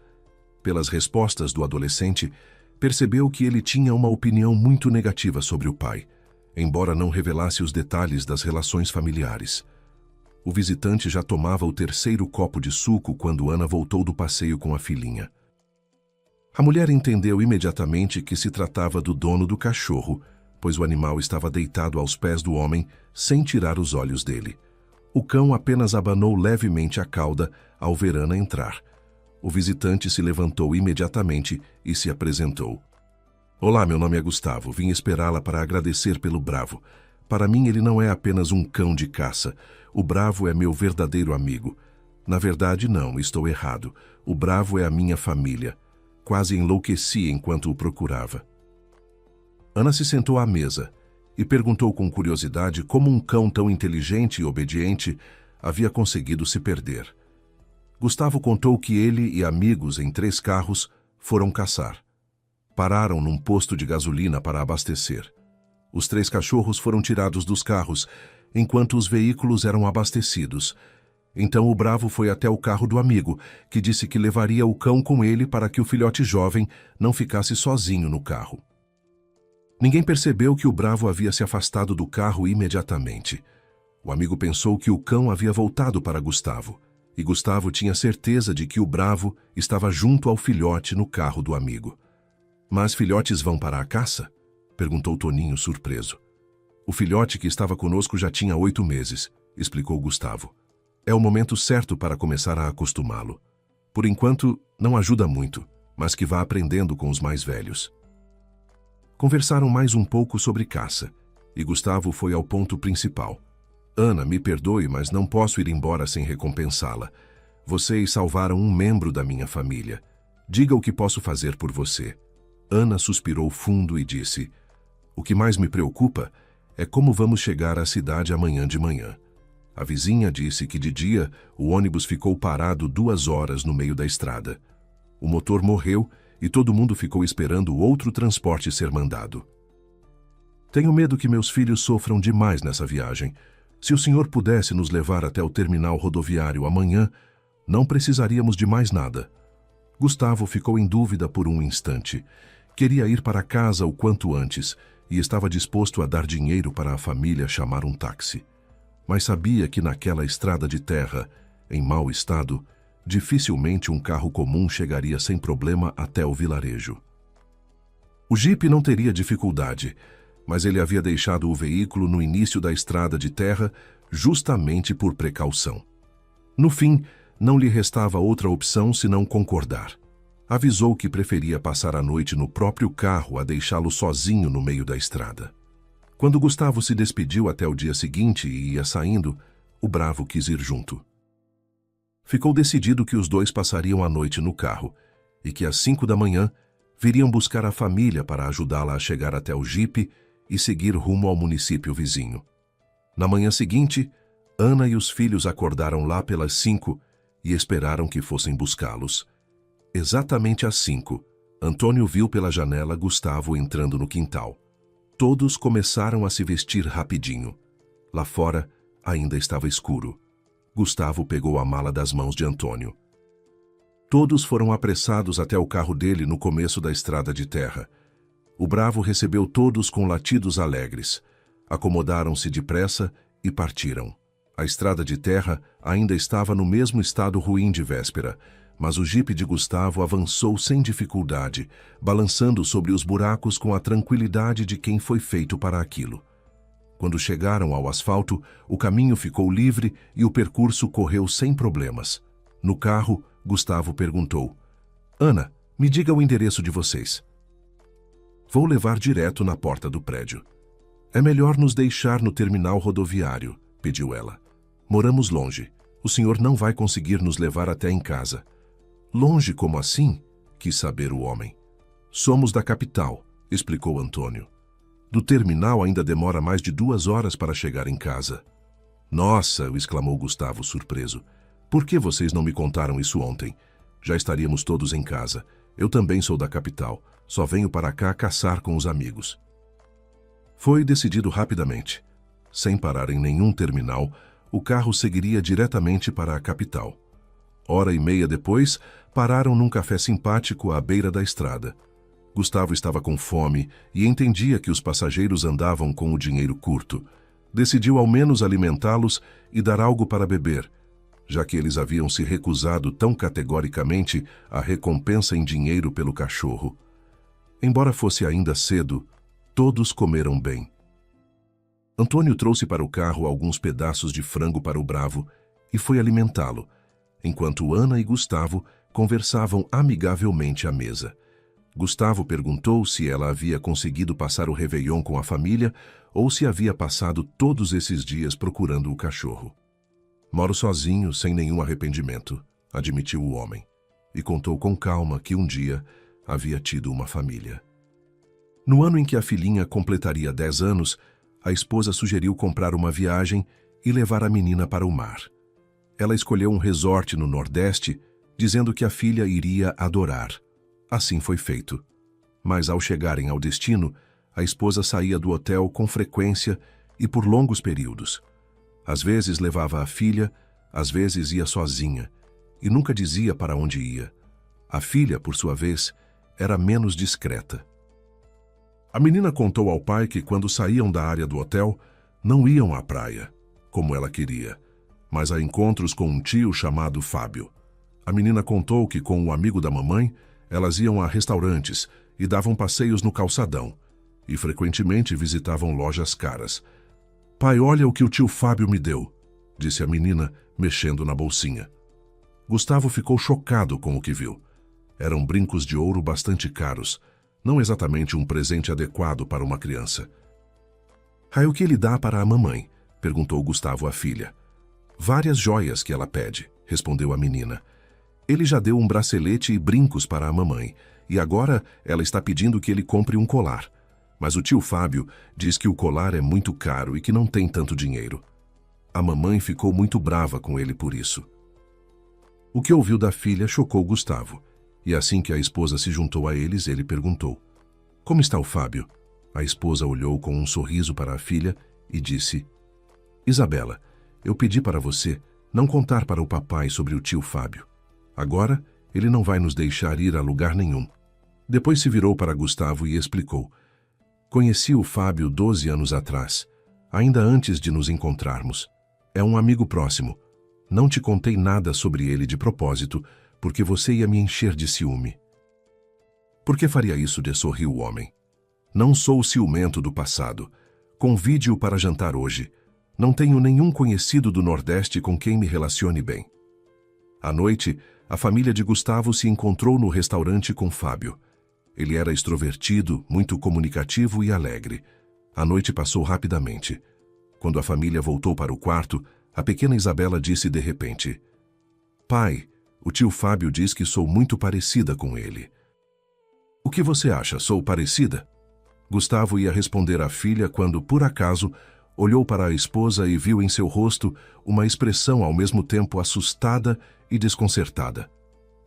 Pelas respostas do adolescente, percebeu que ele tinha uma opinião muito negativa sobre o pai, embora não revelasse os detalhes das relações familiares. O visitante já tomava o 3º copo de suco quando Ana voltou do passeio com a filhinha. A mulher entendeu imediatamente que se tratava do dono do cachorro, pois o animal estava deitado aos pés do homem, sem tirar os olhos dele. O cão apenas abanou levemente a cauda ao ver Ana entrar. O visitante se levantou imediatamente e se apresentou. Olá, meu nome é Gustavo. Vim esperá-la para agradecer pelo Bravo. Para mim, ele não é apenas um cão de caça. O Bravo é meu verdadeiro amigo. Na verdade, não, estou errado. O Bravo é a minha família. Quase enlouqueci enquanto o procurava. Ana se sentou à mesa e perguntou com curiosidade como um cão tão inteligente e obediente havia conseguido se perder. Gustavo contou que ele e amigos em 3 carros foram caçar. Pararam num posto de gasolina para abastecer. Os 3 cachorros foram tirados dos carros, enquanto os veículos eram abastecidos. Então o Bravo foi até o carro do amigo, que disse que levaria o cão com ele para que o filhote jovem não ficasse sozinho no carro. Ninguém percebeu que o Bravo havia se afastado do carro imediatamente. O amigo pensou que o cão havia voltado para Gustavo, e Gustavo tinha certeza de que o Bravo estava junto ao filhote no carro do amigo. Mas filhotes vão para a caça? Perguntou Toninho, surpreso. O filhote que estava conosco já tinha 8 meses, explicou Gustavo. É o momento certo para começar a acostumá-lo. Por enquanto, não ajuda muito, mas que vá aprendendo com os mais velhos. Conversaram mais um pouco sobre caça, e Gustavo foi ao ponto principal. Ana, me perdoe, mas não posso ir embora sem recompensá-la. Vocês salvaram um membro da minha família. Diga o que posso fazer por você. Ana suspirou fundo e disse: o que mais me preocupa é como vamos chegar à cidade amanhã de manhã. A vizinha disse que de dia o ônibus ficou parado 2 horas no meio da estrada. O motor morreu e todo mundo ficou esperando outro transporte ser mandado. Tenho medo que meus filhos sofram demais nessa viagem. Se o senhor pudesse nos levar até o terminal rodoviário amanhã, não precisaríamos de mais nada. Gustavo ficou em dúvida por um instante. Queria ir para casa o quanto antes e estava disposto a dar dinheiro para a família chamar um táxi. Mas sabia que naquela estrada de terra, em mau estado, dificilmente um carro comum chegaria sem problema até o vilarejo. O jipe não teria dificuldade, mas ele havia deixado o veículo no início da estrada de terra justamente por precaução. No fim, não lhe restava outra opção senão concordar. Avisou que preferia passar a noite no próprio carro a deixá-lo sozinho no meio da estrada. Quando Gustavo se despediu até o dia seguinte e ia saindo, o Bravo quis ir junto. Ficou decidido que os 2 passariam a noite no carro e que às 5 da manhã viriam buscar a família para ajudá-la a chegar até o jipe e seguir rumo ao município vizinho. Na manhã seguinte, Ana e os filhos acordaram lá pelas 5 e esperaram que fossem buscá-los. Exatamente às 5, Antônio viu pela janela Gustavo entrando no quintal. Todos começaram a se vestir rapidinho. Lá fora, ainda estava escuro. Gustavo pegou a mala das mãos de Antônio. Todos foram apressados até o carro dele no começo da estrada de terra. O Bravo recebeu todos com latidos alegres. Acomodaram-se depressa e partiram. A estrada de terra ainda estava no mesmo estado ruim de véspera, mas o jipe de Gustavo avançou sem dificuldade, balançando sobre os buracos com a tranquilidade de quem foi feito para aquilo. Quando chegaram ao asfalto, o caminho ficou livre e o percurso correu sem problemas. No carro, Gustavo perguntou: Ana, me diga o endereço de vocês. Vou levar direto na porta do prédio. É melhor nos deixar no terminal rodoviário, pediu ela. Moramos longe. O senhor não vai conseguir nos levar até em casa. Longe como assim? Quis saber o homem. Somos da capital, explicou Antônio. Do terminal ainda demora mais de 2 horas para chegar em casa. Nossa, exclamou Gustavo surpreso. Por que vocês não me contaram isso ontem? Já estaríamos todos em casa. Eu também sou da capital. Só venho para cá caçar com os amigos. Foi decidido rapidamente. Sem parar em nenhum terminal, o carro seguiria diretamente para a capital. 1h30 depois, pararam num café simpático à beira da estrada. Gustavo estava com fome e entendia que os passageiros andavam com o dinheiro curto. Decidiu ao menos alimentá-los e dar algo para beber, já que eles haviam se recusado tão categoricamente à recompensa em dinheiro pelo cachorro. Embora fosse ainda cedo, todos comeram bem. Antônio trouxe para o carro alguns pedaços de frango para o Bravo e foi alimentá-lo, enquanto Ana e Gustavo conversavam amigavelmente à mesa. Gustavo perguntou se ela havia conseguido passar o Réveillon com a família ou se havia passado todos esses dias procurando o cachorro. Moro sozinho, sem nenhum arrependimento, admitiu o homem, e contou com calma que um dia havia tido uma família. No ano em que a filhinha completaria 10 anos, a esposa sugeriu comprar uma viagem e levar a menina para o mar. Ela escolheu um resort no Nordeste, dizendo que a filha iria adorar. Assim foi feito. Mas ao chegarem ao destino, a esposa saía do hotel com frequência e por longos períodos. Às vezes levava a filha, às vezes ia sozinha, e nunca dizia para onde ia. A filha, por sua vez, era menos discreta. A menina contou ao pai que quando saíam da área do hotel, não iam à praia, como ela queria, mas a encontros com um tio chamado Fábio. A menina contou que com um amigo da mamãe, elas iam a restaurantes e davam passeios no calçadão, e frequentemente visitavam lojas caras. Pai, olha o que o tio Fábio me deu, disse a menina, mexendo na bolsinha. Gustavo ficou chocado com o que viu. Eram brincos de ouro bastante caros, não exatamente um presente adequado para uma criança. O que ele dá para a mamãe? Perguntou Gustavo à filha. Várias joias que ela pede, respondeu a menina. Ele já deu um bracelete e brincos para a mamãe, e agora ela está pedindo que ele compre um colar. Mas o tio Fábio diz que o colar é muito caro e que não tem tanto dinheiro. A mamãe ficou muito brava com ele por isso. O que ouviu da filha chocou Gustavo, e assim que a esposa se juntou a eles, ele perguntou: Como está o Fábio? A esposa olhou com um sorriso para a filha e disse: Isabela, eu pedi para você não contar para o papai sobre o tio Fábio. Agora, ele não vai nos deixar ir a lugar nenhum. Depois se virou para Gustavo e explicou: Conheci o Fábio 12 anos atrás, ainda antes de nos encontrarmos. É um amigo próximo. Não te contei nada sobre ele de propósito, porque você ia me encher de ciúme. Por que faria isso? Sorriu o homem. Não sou ciumento do passado. Convide-o para jantar hoje. Não tenho nenhum conhecido do Nordeste com quem me relacione bem. À noite, a família de Gustavo se encontrou no restaurante com Fábio. Ele era extrovertido, muito comunicativo e alegre. A noite passou rapidamente. Quando a família voltou para o quarto, a pequena Isabela disse de repente: Pai, o tio Fábio diz que sou muito parecida com ele. O que você acha? Sou parecida? Gustavo ia responder à filha quando, por acaso, olhou para a esposa e viu em seu rosto uma expressão ao mesmo tempo assustada e desconcertada.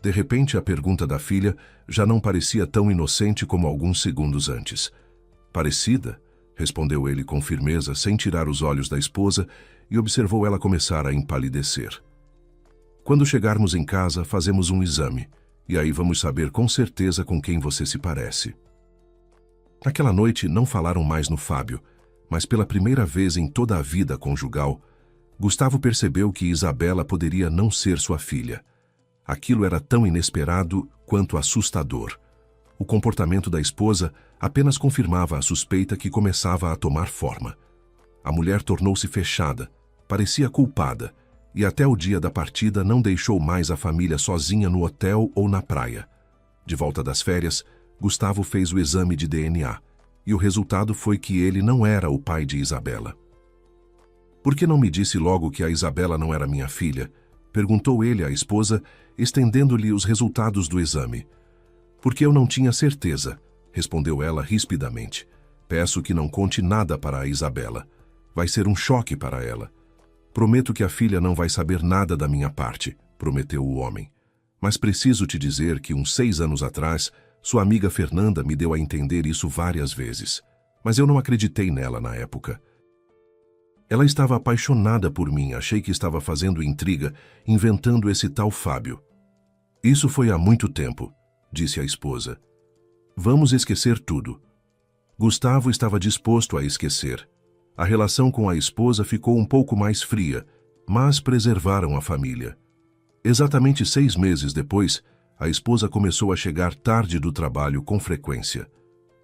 De repente, a pergunta da filha já não parecia tão inocente como alguns segundos antes. Parecida? Respondeu ele com firmeza, sem tirar os olhos da esposa, e observou ela começar a empalidecer. Quando chegarmos em casa, fazemos um exame, e aí vamos saber com certeza com quem você se parece. Naquela noite não falaram mais no Fábio, mas pela primeira vez em toda a vida conjugal, Gustavo percebeu que Isabela poderia não ser sua filha. Aquilo era tão inesperado quanto assustador. O comportamento da esposa apenas confirmava a suspeita que começava a tomar forma. A mulher tornou-se fechada, parecia culpada, e até o dia da partida não deixou mais a família sozinha no hotel ou na praia. De volta das férias, Gustavo fez o exame de DNA, e o resultado foi que ele não era o pai de Isabela. "Por que não me disse logo que a Isabela não era minha filha?" perguntou ele à esposa, estendendo-lhe os resultados do exame. "Porque eu não tinha certeza", respondeu ela rispidamente. "Peço que não conte nada para a Isabela. Vai ser um choque para ela. Prometo que a filha não vai saber nada da minha parte", prometeu o homem. "Mas preciso te dizer que uns 6 anos atrás, sua amiga Fernanda me deu a entender isso várias vezes. Mas eu não acreditei nela na época. Ela estava apaixonada por mim, achei que estava fazendo intriga, inventando esse tal Fábio." "Isso foi há muito tempo", disse a esposa. "Vamos esquecer tudo." Gustavo estava disposto a esquecer. A relação com a esposa ficou um pouco mais fria, mas preservaram a família. Exatamente 6 meses depois, a esposa começou a chegar tarde do trabalho com frequência.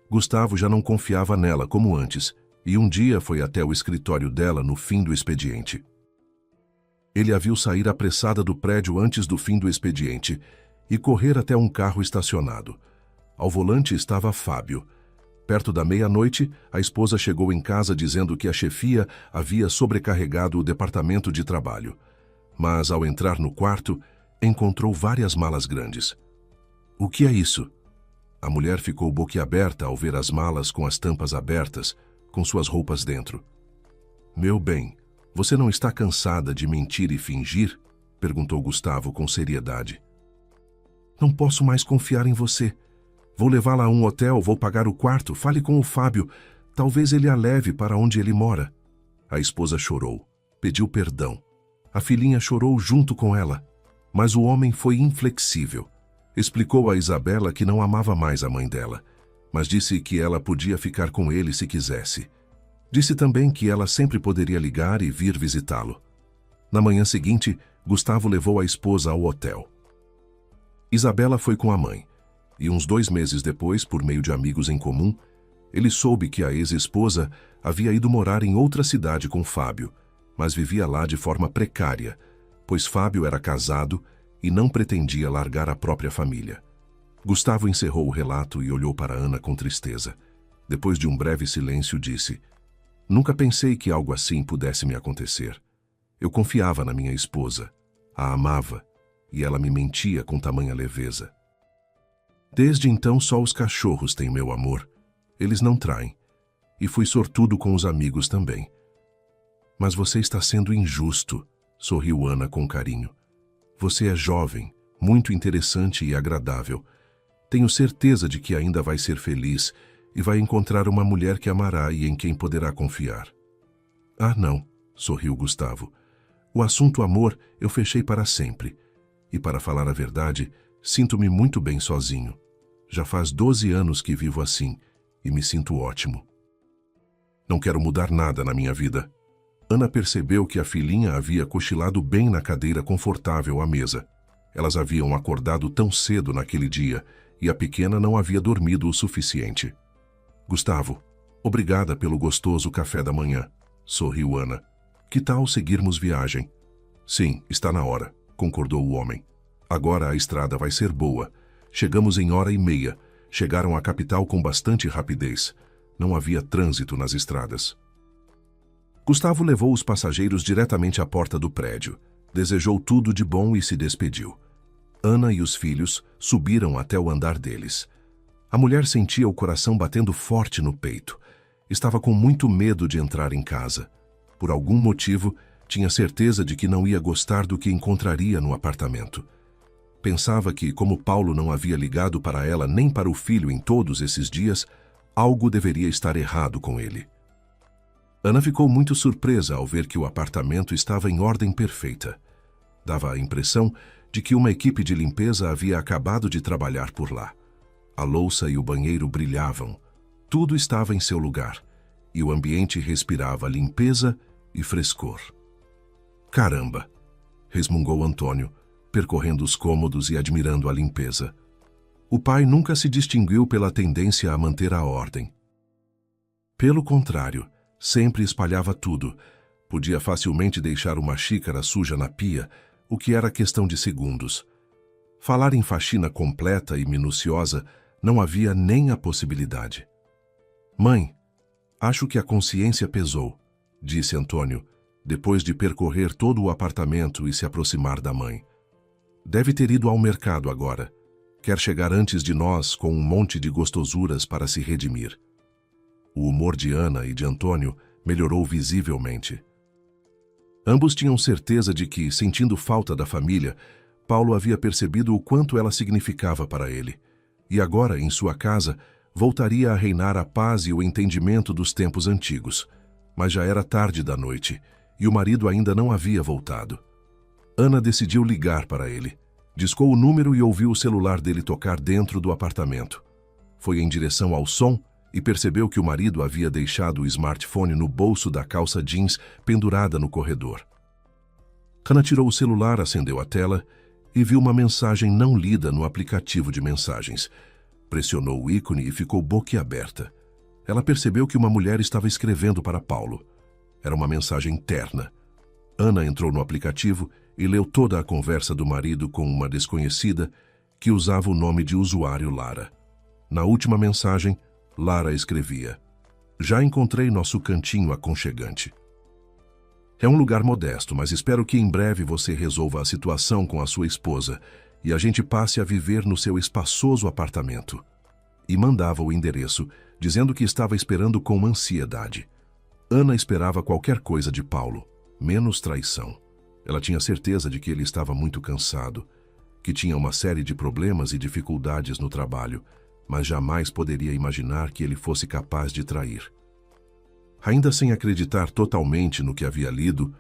Gustavo já não confiava nela como antes, e um dia foi até o escritório dela no fim do expediente. Ele a viu sair apressada do prédio antes do fim do expediente e correr até um carro estacionado. Ao volante estava Fábio. Perto da meia-noite, a esposa chegou em casa dizendo que a chefia havia sobrecarregado o departamento de trabalho. Mas, ao entrar no quarto, encontrou várias malas grandes. "O que é isso?" A mulher ficou boquiaberta ao ver as malas com as tampas abertas, com suas roupas dentro. "Meu bem, você não está cansada de mentir e fingir?" perguntou Gustavo com seriedade. "Não posso mais confiar em você. Vou levá-la a um hotel, vou pagar o quarto, fale com o Fábio. Talvez ele a leve para onde ele mora." A esposa chorou, pediu perdão. A filhinha chorou junto com ela. Mas o homem foi inflexível. Explicou a Isabela que não amava mais a mãe dela, mas disse que ela podia ficar com ele se quisesse. Disse também que ela sempre poderia ligar e vir visitá-lo. Na manhã seguinte, Gustavo levou a esposa ao hotel. Isabela foi com a mãe, e uns 2 meses depois, por meio de amigos em comum, ele soube que a ex-esposa havia ido morar em outra cidade com Fábio, mas vivia lá de forma precária, pois Fábio era casado e não pretendia largar a própria família. Gustavo encerrou o relato e olhou para Ana com tristeza. Depois de um breve silêncio, disse: "Nunca pensei que algo assim pudesse me acontecer. Eu confiava na minha esposa, a amava, e ela me mentia com tamanha leveza. Desde então só os cachorros têm meu amor. Eles não traem. E fui sortudo com os amigos também." "Mas você está sendo injusto", sorriu Ana com carinho. "Você é jovem, muito interessante e agradável. Tenho certeza de que ainda vai ser feliz e vai encontrar uma mulher que amará e em quem poderá confiar." "Ah, não", sorriu Gustavo. "O assunto amor eu fechei para sempre. E para falar a verdade, sinto-me muito bem sozinho. Já faz 12 anos que vivo assim e me sinto ótimo. Não quero mudar nada na minha vida." Ana percebeu que a filhinha havia cochilado bem na cadeira confortável à mesa. Elas haviam acordado tão cedo naquele dia e a pequena não havia dormido o suficiente. "Gustavo, obrigada pelo gostoso café da manhã", sorriu Ana. "Que tal seguirmos viagem?" "Sim, está na hora", concordou o homem. "Agora a estrada vai ser boa. Chegamos em 1h30. Chegaram à capital com bastante rapidez. Não havia trânsito nas estradas." Gustavo levou os passageiros diretamente à porta do prédio, desejou tudo de bom e se despediu. Ana e os filhos subiram até o andar deles. A mulher sentia o coração batendo forte no peito. Estava com muito medo de entrar em casa. Por algum motivo, tinha certeza de que não ia gostar do que encontraria no apartamento. Pensava que, como Paulo não havia ligado para ela nem para o filho em todos esses dias, algo deveria estar errado com ele. Ana ficou muito surpresa ao ver que o apartamento estava em ordem perfeita. Dava a impressão de que uma equipe de limpeza havia acabado de trabalhar por lá. A louça e o banheiro brilhavam. Tudo estava em seu lugar, e o ambiente respirava limpeza e frescor. Caramba! Resmungou Antônio, percorrendo os cômodos e admirando a limpeza. O pai nunca se distinguiu pela tendência a manter a ordem. Pelo contrário, sempre espalhava tudo. Podia facilmente deixar uma xícara suja na pia, o que era questão de segundos. Falar em faxina completa e minuciosa não havia nem a possibilidade. Mãe, acho que a consciência pesou, disse Antônio, depois de percorrer todo o apartamento e se aproximar da mãe. Deve ter ido ao mercado agora. Quer chegar antes de nós com um monte de gostosuras para se redimir. O humor de Ana e de Antônio melhorou visivelmente. Ambos tinham certeza de que, sentindo falta da família, Paulo havia percebido o quanto ela significava para ele. E agora, em sua casa, voltaria a reinar a paz e o entendimento dos tempos antigos. Mas já era tarde da noite, e o marido ainda não havia voltado. Ana decidiu ligar para ele. Discou o número e ouviu o celular dele tocar dentro do apartamento. Foi em direção ao som e percebeu que o marido havia deixado o smartphone no bolso da calça jeans pendurada no corredor. Ana tirou o celular, acendeu a tela e viu uma mensagem não lida no aplicativo de mensagens. Pressionou o ícone e ficou boquiaberta. Ela percebeu que uma mulher estava escrevendo para Paulo. Era uma mensagem terna. Ana entrou no aplicativo e leu toda a conversa do marido com uma desconhecida que usava o nome de usuário Lara. Na última mensagem, Lara escrevia: Já encontrei nosso cantinho aconchegante. É um lugar modesto, mas espero que em breve você resolva a situação com a sua esposa e a gente passe a viver no seu espaçoso apartamento. E mandava o endereço, dizendo que estava esperando com ansiedade. Ana esperava qualquer coisa de Paulo, menos traição. Ela tinha certeza de que ele estava muito cansado, que tinha uma série de problemas e dificuldades no trabalho, mas jamais poderia imaginar que ele fosse capaz de trair. Ainda sem acreditar totalmente no que havia lido,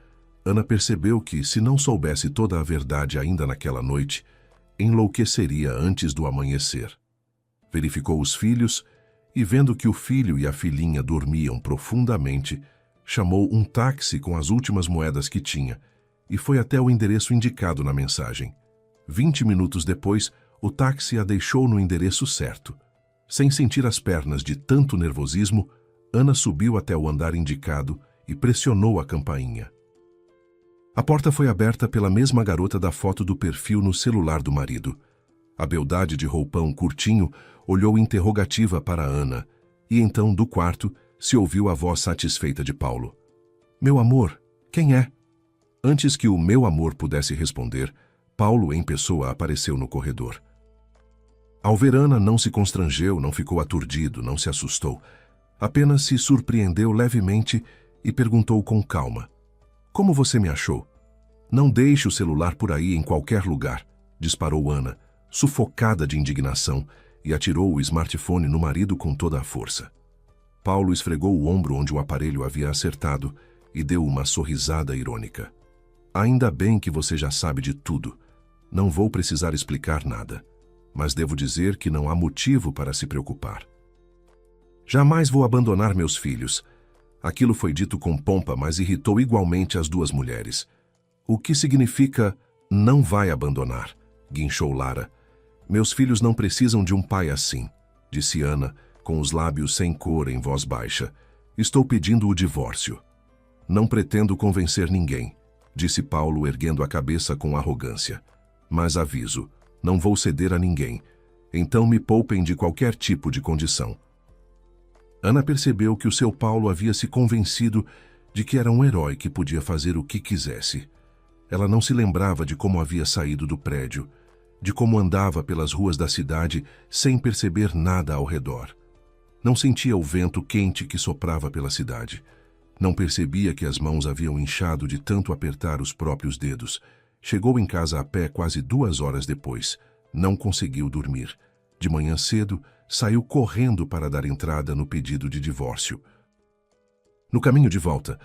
Ana percebeu que, se não soubesse toda a verdade ainda naquela noite, enlouqueceria antes do amanhecer. Verificou os filhos e, vendo que o filho e a filhinha dormiam profundamente, chamou um táxi com as últimas moedas que tinha e foi até o endereço indicado na mensagem. 20 minutos depois, o táxi a deixou no endereço certo. Sem sentir as pernas de tanto nervosismo, Ana subiu até o andar indicado e pressionou a campainha. A porta foi aberta pela mesma garota da foto do perfil no celular do marido. A beldade de roupão curtinho olhou interrogativa para Ana e então, do quarto, se ouviu a voz satisfeita de Paulo. Meu amor, quem é? Antes que o meu amor pudesse responder, Paulo em pessoa apareceu no corredor. Ao ver Ana, não se constrangeu, não ficou aturdido, não se assustou. Apenas se surpreendeu levemente e perguntou com calma. Como você me achou? Não deixe o celular por aí em qualquer lugar, disparou Ana, sufocada de indignação, e atirou o smartphone no marido com toda a força. Paulo esfregou o ombro onde o aparelho havia acertado e deu uma sorrisada irônica. Ainda bem que você já sabe de tudo. Não vou precisar explicar nada, mas devo dizer que não há motivo para se preocupar. Jamais vou abandonar meus filhos. Aquilo foi dito com pompa, mas irritou igualmente as duas mulheres. O que significa não vai abandonar? Guinchou Lara. Meus filhos não precisam de um pai assim, disse Ana, com os lábios sem cor em voz baixa. Estou pedindo o divórcio. Não pretendo convencer ninguém, disse Paulo erguendo a cabeça com arrogância. Mas aviso, não vou ceder a ninguém. Então me poupem de qualquer tipo de condição. Ana percebeu que o seu Paulo havia se convencido de que era um herói que podia fazer o que quisesse. Ela não se lembrava de como havia saído do prédio, de como andava pelas ruas da cidade sem perceber nada ao redor. Não sentia o vento quente que soprava pela cidade. Não percebia que as mãos haviam inchado de tanto apertar os próprios dedos. Chegou em casa a pé quase 2 horas depois. Não conseguiu dormir. De manhã cedo, saiu correndo para dar entrada no pedido de divórcio. No caminho de volta,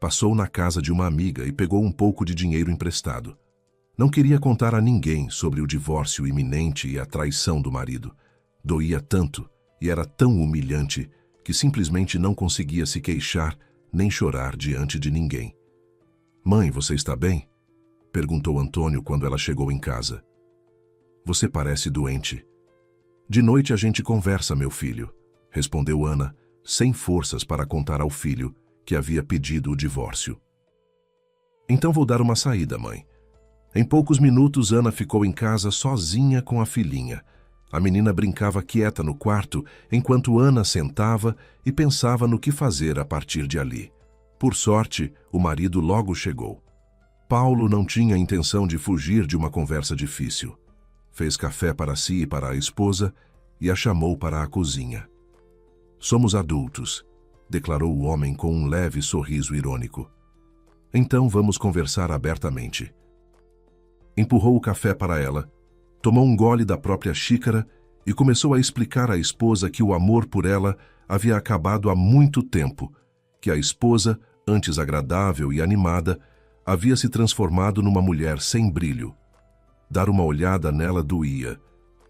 passou na casa de uma amiga e pegou um pouco de dinheiro emprestado. Não queria contar a ninguém sobre o divórcio iminente e a traição do marido. Doía tanto e era tão humilhante que simplesmente não conseguia se queixar nem chorar diante de ninguém. Mãe, você está bem? Perguntou Antônio quando ela chegou em casa. Você parece doente. De noite a gente conversa, meu filho, respondeu Ana, sem forças para contar ao filho que havia pedido o divórcio. Então vou dar uma saída, mãe. Em poucos minutos, Ana ficou em casa sozinha com a filhinha. A menina brincava quieta no quarto, enquanto Ana sentava e pensava no que fazer a partir de ali. Por sorte, o marido logo chegou. Paulo não tinha intenção de fugir de uma conversa difícil. Fez café para si e para a esposa e a chamou para a cozinha. Somos adultos, declarou o homem com um leve sorriso irônico. Então vamos conversar abertamente. Empurrou o café para ela, tomou um gole da própria xícara e começou a explicar à esposa que o amor por ela havia acabado há muito tempo, que a esposa, antes agradável e animada, havia se transformado numa mulher sem brilho. Dar uma olhada nela doía.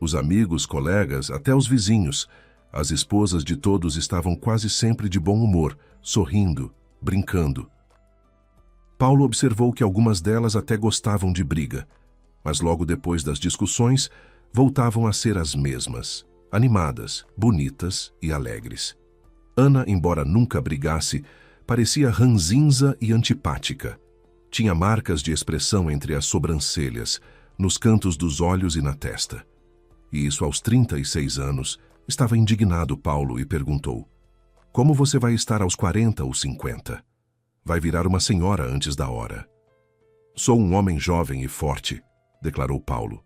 Os amigos, colegas, até os vizinhos, as esposas de todos estavam quase sempre de bom humor, sorrindo, brincando. Paulo observou que algumas delas até gostavam de briga, mas logo depois das discussões, voltavam a ser as mesmas, animadas, bonitas e alegres. Ana, embora nunca brigasse, parecia ranzinza e antipática. Tinha marcas de expressão entre as sobrancelhas, nos cantos dos olhos e na testa. E isso aos 36 anos, estava indignado Paulo e perguntou: como você vai estar aos 40 ou 50? Vai virar uma senhora antes da hora. Sou um homem jovem e forte, declarou Paulo.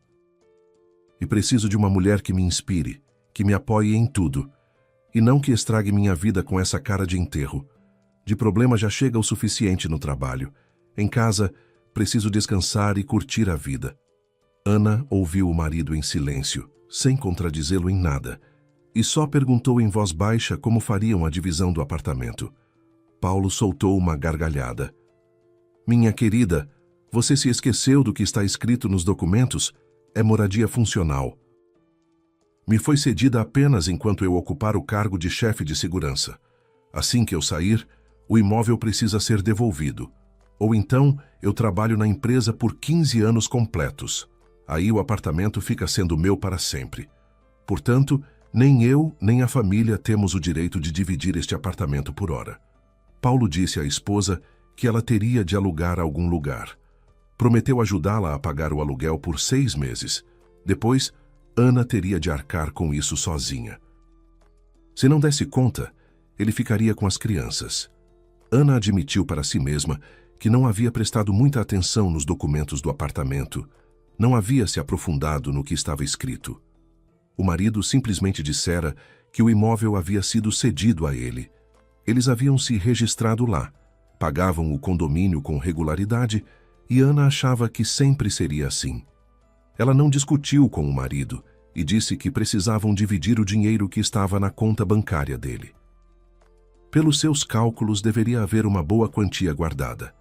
E preciso de uma mulher que me inspire, que me apoie em tudo, e não que estrague minha vida com essa cara de enterro. De problema já chega o suficiente no trabalho. Em casa, preciso descansar e curtir a vida. Ana ouviu o marido em silêncio, sem contradizê-lo em nada, e só perguntou em voz baixa como fariam a divisão do apartamento. Paulo soltou uma gargalhada. Minha querida, você se esqueceu do que está escrito nos documentos? É moradia funcional. Me foi cedida apenas enquanto eu ocupar o cargo de chefe de segurança. Assim que eu sair, o imóvel precisa ser devolvido. Ou então, eu trabalho na empresa por 15 anos completos. Aí o apartamento fica sendo meu para sempre. Portanto, nem eu, nem a família temos o direito de dividir este apartamento por hora. Paulo disse à esposa que ela teria de alugar algum lugar. Prometeu ajudá-la a pagar o aluguel por 6 meses. Depois, Ana teria de arcar com isso sozinha. Se não desse conta, ele ficaria com as crianças. Ana admitiu para si mesma que não havia prestado muita atenção nos documentos do apartamento, não havia se aprofundado no que estava escrito. O marido simplesmente dissera que o imóvel havia sido cedido a ele. Eles haviam se registrado lá, pagavam o condomínio com regularidade e Ana achava que sempre seria assim. Ela não discutiu com o marido e disse que precisavam dividir o dinheiro que estava na conta bancária dele. Pelos seus cálculos, deveria haver uma boa quantia guardada.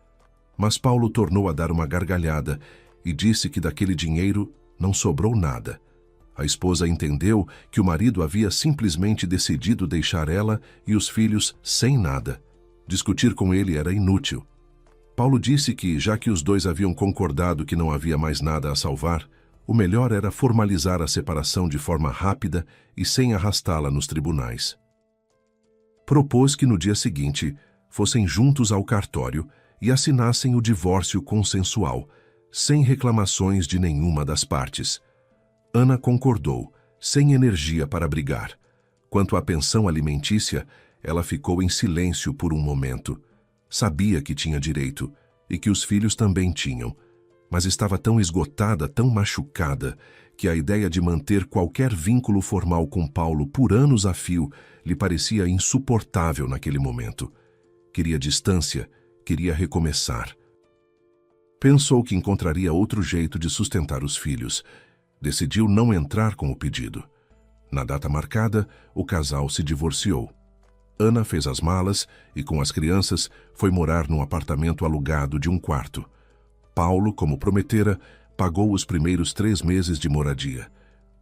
Mas Paulo tornou a dar uma gargalhada e disse que daquele dinheiro não sobrou nada. A esposa entendeu que o marido havia simplesmente decidido deixar ela e os filhos sem nada. Discutir com ele era inútil. Paulo disse que, já que os dois haviam concordado que não havia mais nada a salvar, o melhor era formalizar a separação de forma rápida e sem arrastá-la nos tribunais. Propôs que no dia seguinte fossem juntos ao cartório e assinassem o divórcio consensual, sem reclamações de nenhuma das partes. Ana concordou, sem energia para brigar. Quanto à pensão alimentícia, ela ficou em silêncio por um momento. Sabia que tinha direito, e que os filhos também tinham, mas estava tão esgotada, tão machucada, que a ideia de manter qualquer vínculo formal com Paulo por anos a fio lhe parecia insuportável naquele momento. Queria distância, queria recomeçar. Pensou que encontraria outro jeito de sustentar os filhos. Decidiu não entrar com o pedido. Na data marcada, o casal se divorciou. Ana fez as malas e, com as crianças, foi morar num apartamento alugado de um quarto. Paulo, como prometera, pagou os primeiros 3 meses de moradia.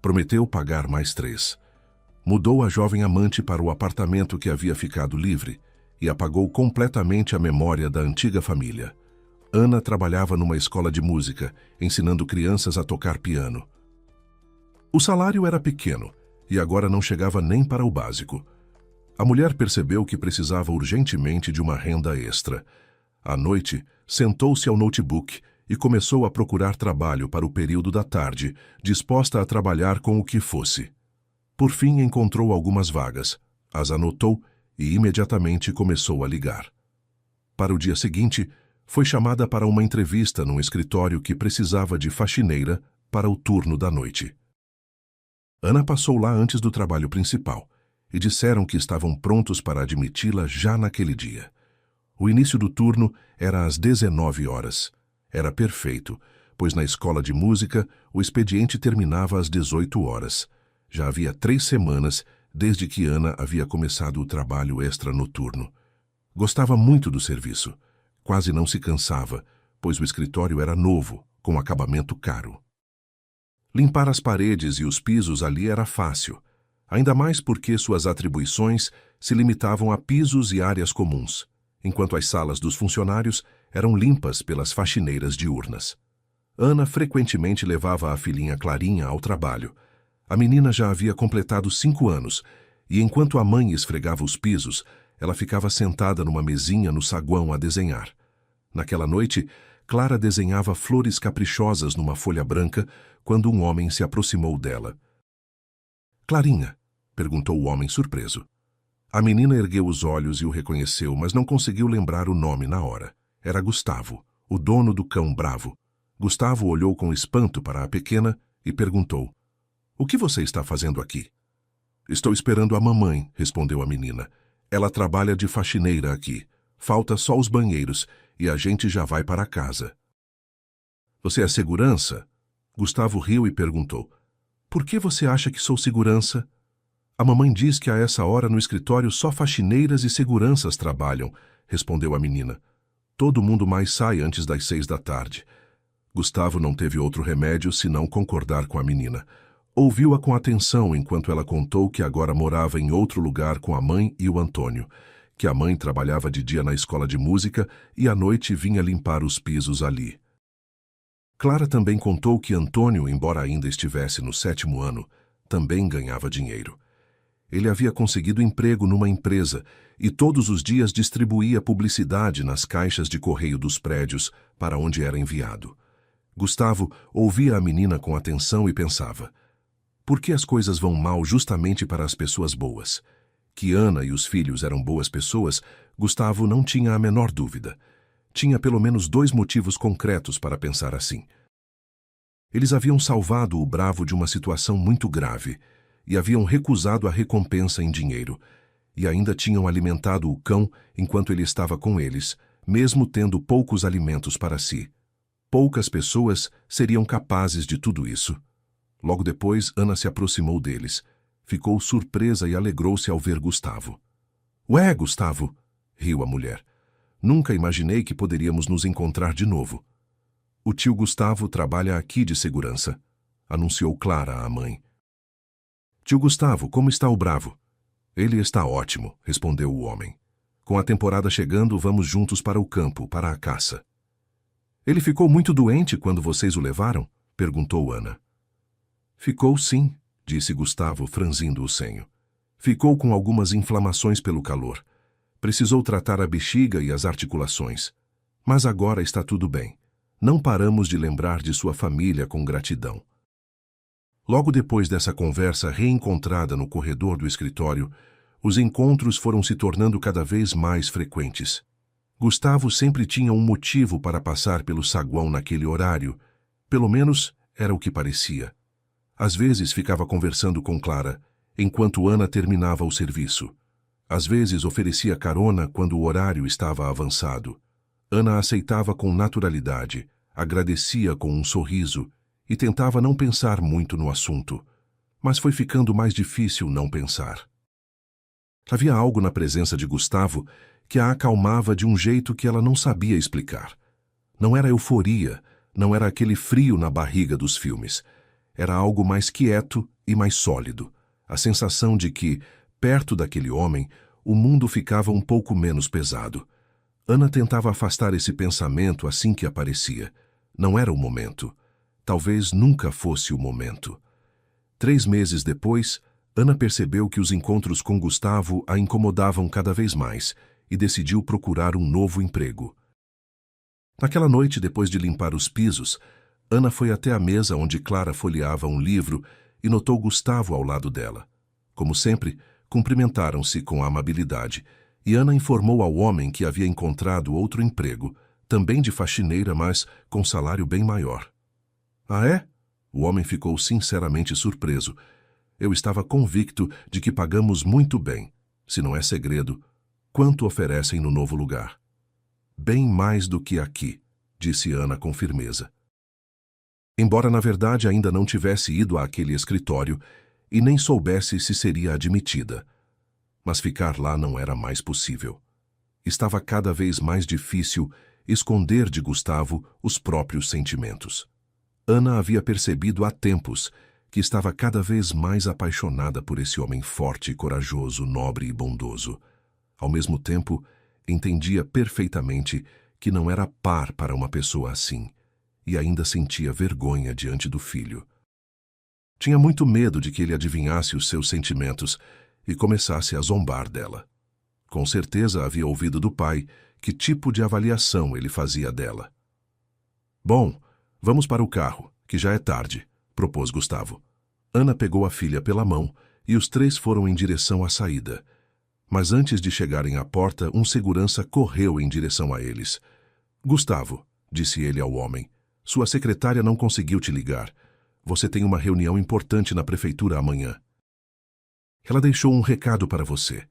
Prometeu pagar mais 3. Mudou a jovem amante para o apartamento que havia ficado livre e apagou completamente a memória da antiga família. Ana trabalhava numa escola de música, ensinando crianças a tocar piano. O salário era pequeno e agora não chegava nem para o básico. A mulher percebeu que precisava urgentemente de uma renda extra. À noite, sentou-se ao notebook e começou a procurar trabalho para o período da tarde, disposta a trabalhar com o que fosse. Por fim, encontrou algumas vagas, as anotou e imediatamente começou a ligar. Para o dia seguinte, foi chamada para uma entrevista num escritório que precisava de faxineira para o turno da noite. Ana passou lá antes do trabalho principal e disseram que estavam prontos para admiti-la já naquele dia. O início do turno era às 19 horas. Era perfeito, pois na escola de música o expediente terminava às 18 horas. Já havia 3 semanas desde que Ana havia começado o trabalho extra noturno. Gostava muito do serviço. Quase não se cansava, pois o escritório era novo, com acabamento caro. Limpar as paredes e os pisos ali era fácil, ainda mais porque suas atribuições se limitavam a pisos e áreas comuns, enquanto as salas dos funcionários eram limpas pelas faxineiras diurnas. Ana frequentemente levava a filhinha Clarinha ao trabalho. A menina já havia completado 5 anos, e enquanto a mãe esfregava os pisos, ela ficava sentada numa mesinha no saguão a desenhar. Naquela noite, Clara desenhava flores caprichosas numa folha branca quando um homem se aproximou dela. "Clarinha?" perguntou o homem surpreso. A menina ergueu os olhos e o reconheceu, mas não conseguiu lembrar o nome na hora. Era Gustavo, o dono do cão bravo. Gustavo olhou com espanto para a pequena e perguntou: "O que você está fazendo aqui?" "Estou esperando a mamãe", respondeu a menina. "Ela trabalha de faxineira aqui. Falta só os banheiros e a gente já vai para casa." "Você é segurança?" Gustavo riu e perguntou: "Por que você acha que sou segurança?" "A mamãe diz que a essa hora no escritório só faxineiras e seguranças trabalham", respondeu a menina. "Todo mundo mais sai antes das 6 da tarde." Gustavo não teve outro remédio senão concordar com a menina. Ouviu-a com atenção enquanto ela contou que agora morava em outro lugar com a mãe e o Antônio, que a mãe trabalhava de dia na escola de música e à noite vinha limpar os pisos ali. Clara também contou que Antônio, embora ainda estivesse no 7º ano, também ganhava dinheiro. Ele havia conseguido emprego numa empresa e todos os dias distribuía publicidade nas caixas de correio dos prédios para onde era enviado. Gustavo ouvia a menina com atenção e pensava: por que as coisas vão mal justamente para as pessoas boas? Que Ana e os filhos eram boas pessoas, Gustavo não tinha a menor dúvida. Tinha pelo menos 2 motivos concretos para pensar assim. Eles haviam salvado o bravo de uma situação muito grave e haviam recusado a recompensa em dinheiro, e ainda tinham alimentado o cão enquanto ele estava com eles, mesmo tendo poucos alimentos para si. Poucas pessoas seriam capazes de tudo isso. Logo depois, Ana se aproximou deles. Ficou surpresa e alegrou-se ao ver Gustavo. "Ué, Gustavo!" riu a mulher. "Nunca imaginei que poderíamos nos encontrar de novo." "O tio Gustavo trabalha aqui de segurança", anunciou Clara à mãe. "Tio Gustavo, como está o bravo?" "Ele está ótimo", respondeu o homem. "Com a temporada chegando, vamos juntos para o campo, para a caça." "Ele ficou muito doente quando vocês o levaram?" perguntou Ana. "Ficou sim", disse Gustavo, franzindo o senho. "Ficou com algumas inflamações pelo calor. Precisou tratar a bexiga e as articulações. Mas agora está tudo bem. Não paramos de lembrar de sua família com gratidão." Logo depois dessa conversa reencontrada no corredor do escritório, os encontros foram se tornando cada vez mais frequentes. Gustavo sempre tinha um motivo para passar pelo saguão naquele horário. Pelo menos era o que parecia. Às vezes ficava conversando com Clara, enquanto Ana terminava o serviço. Às vezes oferecia carona quando o horário estava avançado. Ana aceitava com naturalidade, agradecia com um sorriso e tentava não pensar muito no assunto. Mas foi ficando mais difícil não pensar. Havia algo na presença de Gustavo que a acalmava de um jeito que ela não sabia explicar. Não era euforia, não era aquele frio na barriga dos filmes. Era algo mais quieto e mais sólido. A sensação de que, perto daquele homem, o mundo ficava um pouco menos pesado. Ana tentava afastar esse pensamento assim que aparecia. Não era o momento. Talvez nunca fosse o momento. 3 meses depois, Ana percebeu que os encontros com Gustavo a incomodavam cada vez mais e decidiu procurar um novo emprego. Naquela noite, depois de limpar os pisos, Ana foi até a mesa onde Clara folheava um livro e notou Gustavo ao lado dela. Como sempre, cumprimentaram-se com amabilidade, e Ana informou ao homem que havia encontrado outro emprego, também de faxineira, mas com salário bem maior. Ah, é? O homem ficou sinceramente surpreso. Eu estava convicto de que pagamos muito bem. Se não é segredo, quanto oferecem no novo lugar? Bem mais do que aqui, disse Ana com firmeza. Embora na verdade ainda não tivesse ido àquele escritório e nem soubesse se seria admitida. Mas ficar lá não era mais possível. Estava cada vez mais difícil esconder de Gustavo os próprios sentimentos. Ana havia percebido há tempos que estava cada vez mais apaixonada por esse homem forte, corajoso, nobre e bondoso. Ao mesmo tempo, entendia perfeitamente que não era par para uma pessoa assim, e ainda sentia vergonha diante do filho. Tinha muito medo de que ele adivinhasse os seus sentimentos e começasse a zombar dela. Com certeza havia ouvido do pai que tipo de avaliação ele fazia dela. Bom, vamos para o carro, que já é tarde, propôs Gustavo. Ana pegou a filha pela mão e os 3 foram em direção à saída. Mas antes de chegarem à porta, um segurança correu em direção a eles. Gustavo, disse ele ao homem, sua secretária não conseguiu te ligar. Você tem uma reunião importante na prefeitura amanhã. Ela deixou um recado para você.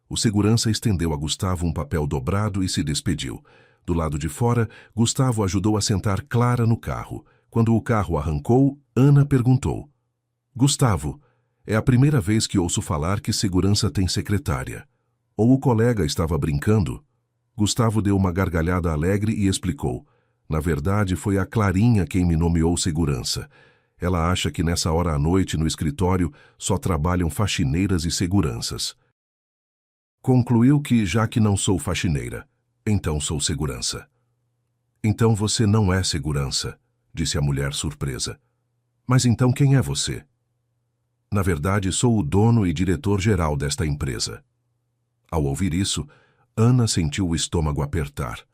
O segurança estendeu a Gustavo um papel dobrado e se despediu. Do lado de fora, Gustavo ajudou a sentar Clara no carro. Quando o carro arrancou, Ana perguntou: Gustavo, é a primeira vez que ouço falar que segurança tem secretária. Ou o colega estava brincando? Gustavo deu uma gargalhada alegre e explicou: na verdade, foi a Clarinha quem me nomeou segurança. Ela acha que nessa hora à noite no escritório só trabalham faxineiras e seguranças. Concluiu que, já que não sou faxineira, então sou segurança. Então você não é segurança, disse a mulher surpresa. Mas então quem é você? Na verdade, sou o dono e diretor-geral desta empresa. Ao ouvir isso, Ana sentiu o estômago apertar.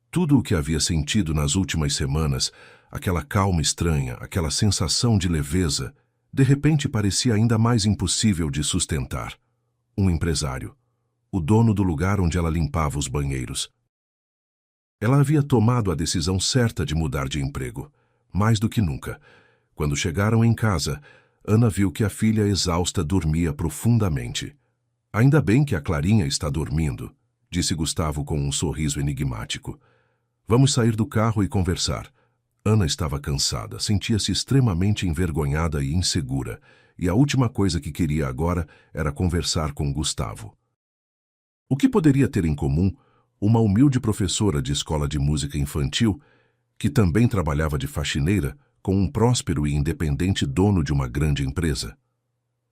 Tudo o que havia sentido nas últimas semanas, aquela calma estranha, aquela sensação de leveza, de repente parecia ainda mais impossível de sustentar. Um empresário, o dono do lugar onde ela limpava os banheiros. Ela havia tomado a decisão certa de mudar de emprego, mais do que nunca. Quando chegaram em casa, Ana viu que a filha exausta dormia profundamente. Ainda bem que a Clarinha está dormindo, disse Gustavo com um sorriso enigmático. Vamos sair do carro e conversar. Ana estava cansada, sentia-se extremamente envergonhada e insegura, e a última coisa que queria agora era conversar com Gustavo. O que poderia ter em comum uma humilde professora de escola de música infantil, que também trabalhava de faxineira, com um próspero e independente dono de uma grande empresa?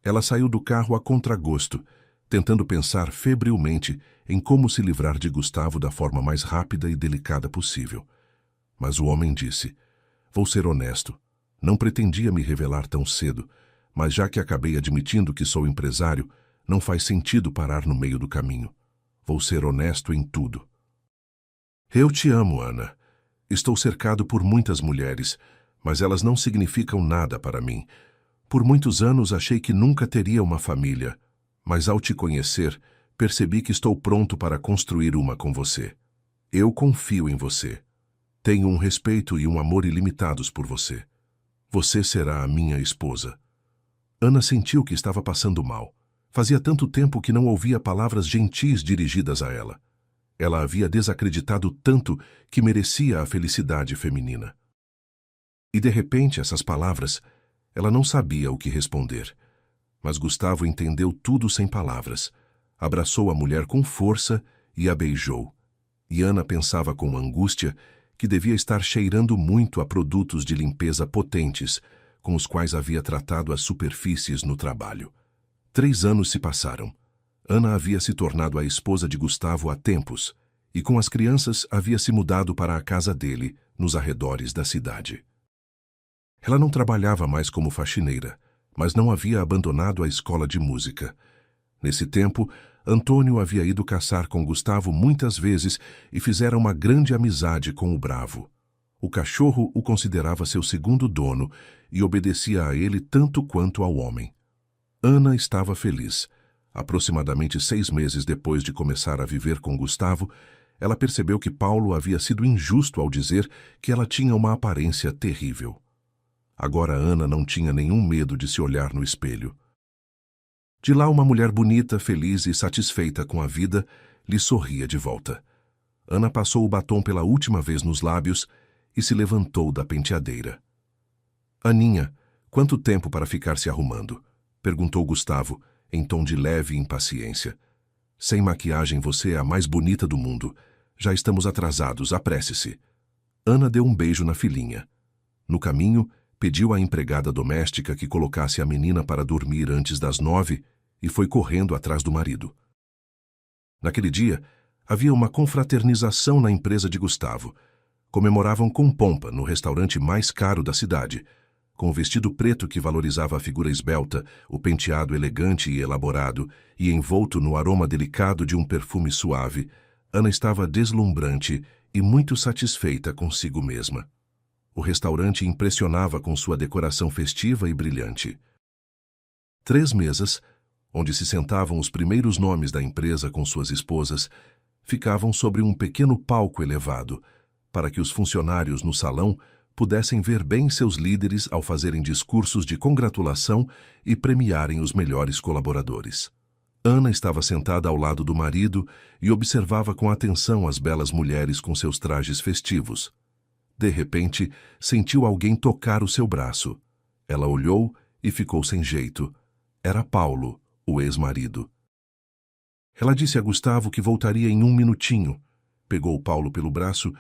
Ela saiu do carro a contragosto, tentando pensar febrilmente em como se livrar de Gustavo da forma mais rápida e delicada possível. Mas o homem disse: vou ser honesto, não pretendia me revelar tão cedo, mas já que acabei admitindo que sou empresário, não faz sentido parar no meio do caminho. Vou ser honesto em tudo. Eu te amo, Ana. Estou cercado por muitas mulheres, mas elas não significam nada para mim. Por muitos anos achei que nunca teria uma família, mas ao te conhecer, percebi que estou pronto para construir uma com você. Eu confio em você. Tenho um respeito e um amor ilimitados por você. Você será a minha esposa. Ana sentiu que estava passando mal. Fazia tanto tempo que não ouvia palavras gentis dirigidas a ela. Ela havia desacreditado tanto que merecia a felicidade feminina. E de repente, essas palavras, ela não sabia o que responder. Mas Gustavo entendeu tudo sem palavras. Abraçou a mulher com força e a beijou. E Ana pensava com angústia que devia estar cheirando muito a produtos de limpeza potentes, com os quais havia tratado as superfícies no trabalho. 3 anos se passaram. Ana havia se tornado a esposa de Gustavo há tempos, e com as crianças havia se mudado para a casa dele, nos arredores da cidade. Ela não trabalhava mais como faxineira, mas não havia abandonado a escola de música. Nesse tempo, Antônio havia ido caçar com Gustavo muitas vezes e fizera uma grande amizade com o Bravo. O cachorro o considerava seu segundo dono e obedecia a ele tanto quanto ao homem. Ana estava feliz. Aproximadamente 6 meses depois de começar a viver com Gustavo, ela percebeu que Paulo havia sido injusto ao dizer que ela tinha uma aparência terrível. Agora Ana não tinha nenhum medo de se olhar no espelho. De lá uma mulher bonita, feliz e satisfeita com a vida, lhe sorria de volta. Ana passou o batom pela última vez nos lábios e se levantou da penteadeira. "Aninha, quanto tempo para ficar se arrumando?" perguntou Gustavo, em tom de leve impaciência. "Sem maquiagem você é a mais bonita do mundo. Já estamos atrasados, apresse-se." Ana deu um beijo na filhinha. No caminho, pediu à empregada doméstica que colocasse a menina para dormir antes das 9 e foi correndo atrás do marido. Naquele dia, havia uma confraternização na empresa de Gustavo. Comemoravam com pompa no restaurante mais caro da cidade. Com o vestido preto que valorizava a figura esbelta, o penteado elegante e elaborado, e envolto no aroma delicado de um perfume suave, Ana estava deslumbrante e muito satisfeita consigo mesma. O restaurante impressionava com sua decoração festiva e brilhante. 3 mesas, onde se sentavam os primeiros nomes da empresa com suas esposas, ficavam sobre um pequeno palco elevado, para que os funcionários no salão pudessem ver bem seus líderes ao fazerem discursos de congratulação e premiarem os melhores colaboradores. Ana estava sentada ao lado do marido e observava com atenção as belas mulheres com seus trajes festivos. De repente, sentiu alguém tocar o seu braço. Ela olhou e ficou sem jeito. Era Paulo, o ex-marido. Ela disse a Gustavo que voltaria em 1 minutinho. Pegou Paulo pelo braço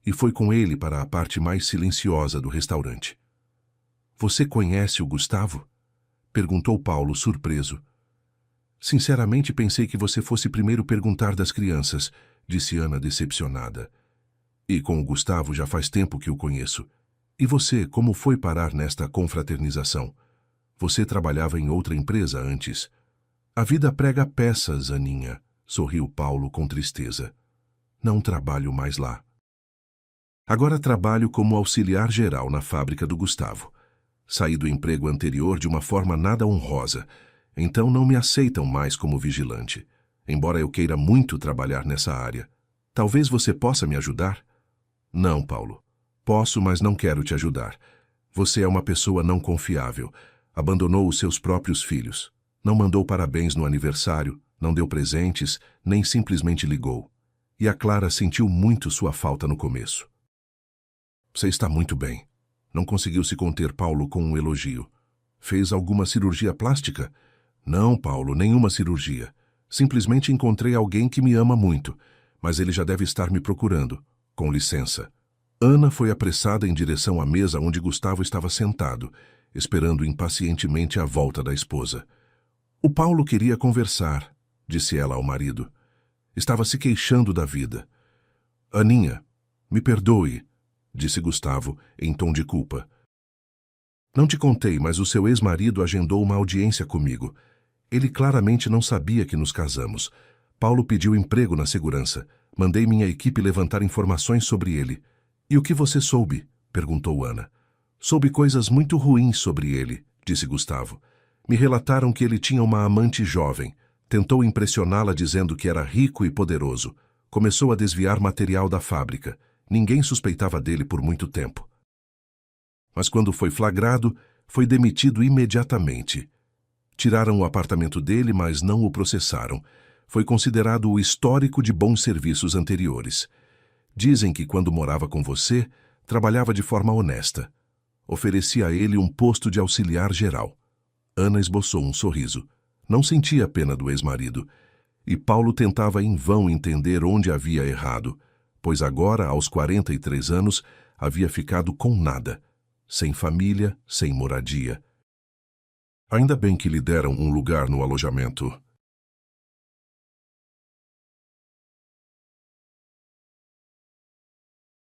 e foi com ele para a parte mais silenciosa do restaurante. "Você conhece o Gustavo?" perguntou Paulo, surpreso. "Sinceramente pensei que você fosse primeiro perguntar das crianças", disse Ana, decepcionada. "E com o Gustavo já faz tempo que o conheço. E você, como foi parar nesta confraternização? Você trabalhava em outra empresa antes?" "A vida prega peças, Aninha", sorriu Paulo com tristeza. "Não trabalho mais lá. Agora trabalho como auxiliar geral na fábrica do Gustavo. Saí do emprego anterior de uma forma nada honrosa, então não me aceitam mais como vigilante, embora eu queira muito trabalhar nessa área. Talvez você possa me ajudar?" "Não, Paulo. Posso, mas não quero te ajudar. Você é uma pessoa não confiável. Abandonou os seus próprios filhos. Não mandou parabéns no aniversário, não deu presentes, nem simplesmente ligou. E a Clara sentiu muito sua falta no começo." "Você está muito bem." Não conseguiu se conter Paulo com um elogio. "Fez alguma cirurgia plástica?" "Não, Paulo, nenhuma cirurgia. Simplesmente encontrei alguém que me ama muito, mas ele já deve estar me procurando. Com licença." Ana foi apressada em direção à mesa onde Gustavo estava sentado, esperando impacientemente a volta da esposa. "O Paulo queria conversar", disse ela ao marido. Estava se queixando da vida. "Aninha, me perdoe", disse Gustavo, em tom de culpa. "Não te contei, mas o seu ex-marido agendou uma audiência comigo. Ele claramente não sabia que nos casamos. Paulo pediu emprego na segurança. Mandei minha equipe levantar informações sobre ele." "E o que você soube?" perguntou Ana. "Soube coisas muito ruins sobre ele", disse Gustavo. "Me relataram que ele tinha uma amante jovem. Tentou impressioná-la dizendo que era rico e poderoso. Começou a desviar material da fábrica. Ninguém suspeitava dele por muito tempo. Mas quando foi flagrado, foi demitido imediatamente. Tiraram o apartamento dele, mas não o processaram. Foi considerado o histórico de bons serviços anteriores. Dizem que quando morava com você, trabalhava de forma honesta. Oferecia a ele um posto de auxiliar geral." Ana esboçou um sorriso. Não sentia pena do ex-marido. E Paulo tentava em vão entender onde havia errado, pois agora, aos 43 anos, havia ficado com nada. Sem família, sem moradia. "Ainda bem que lhe deram um lugar no alojamento",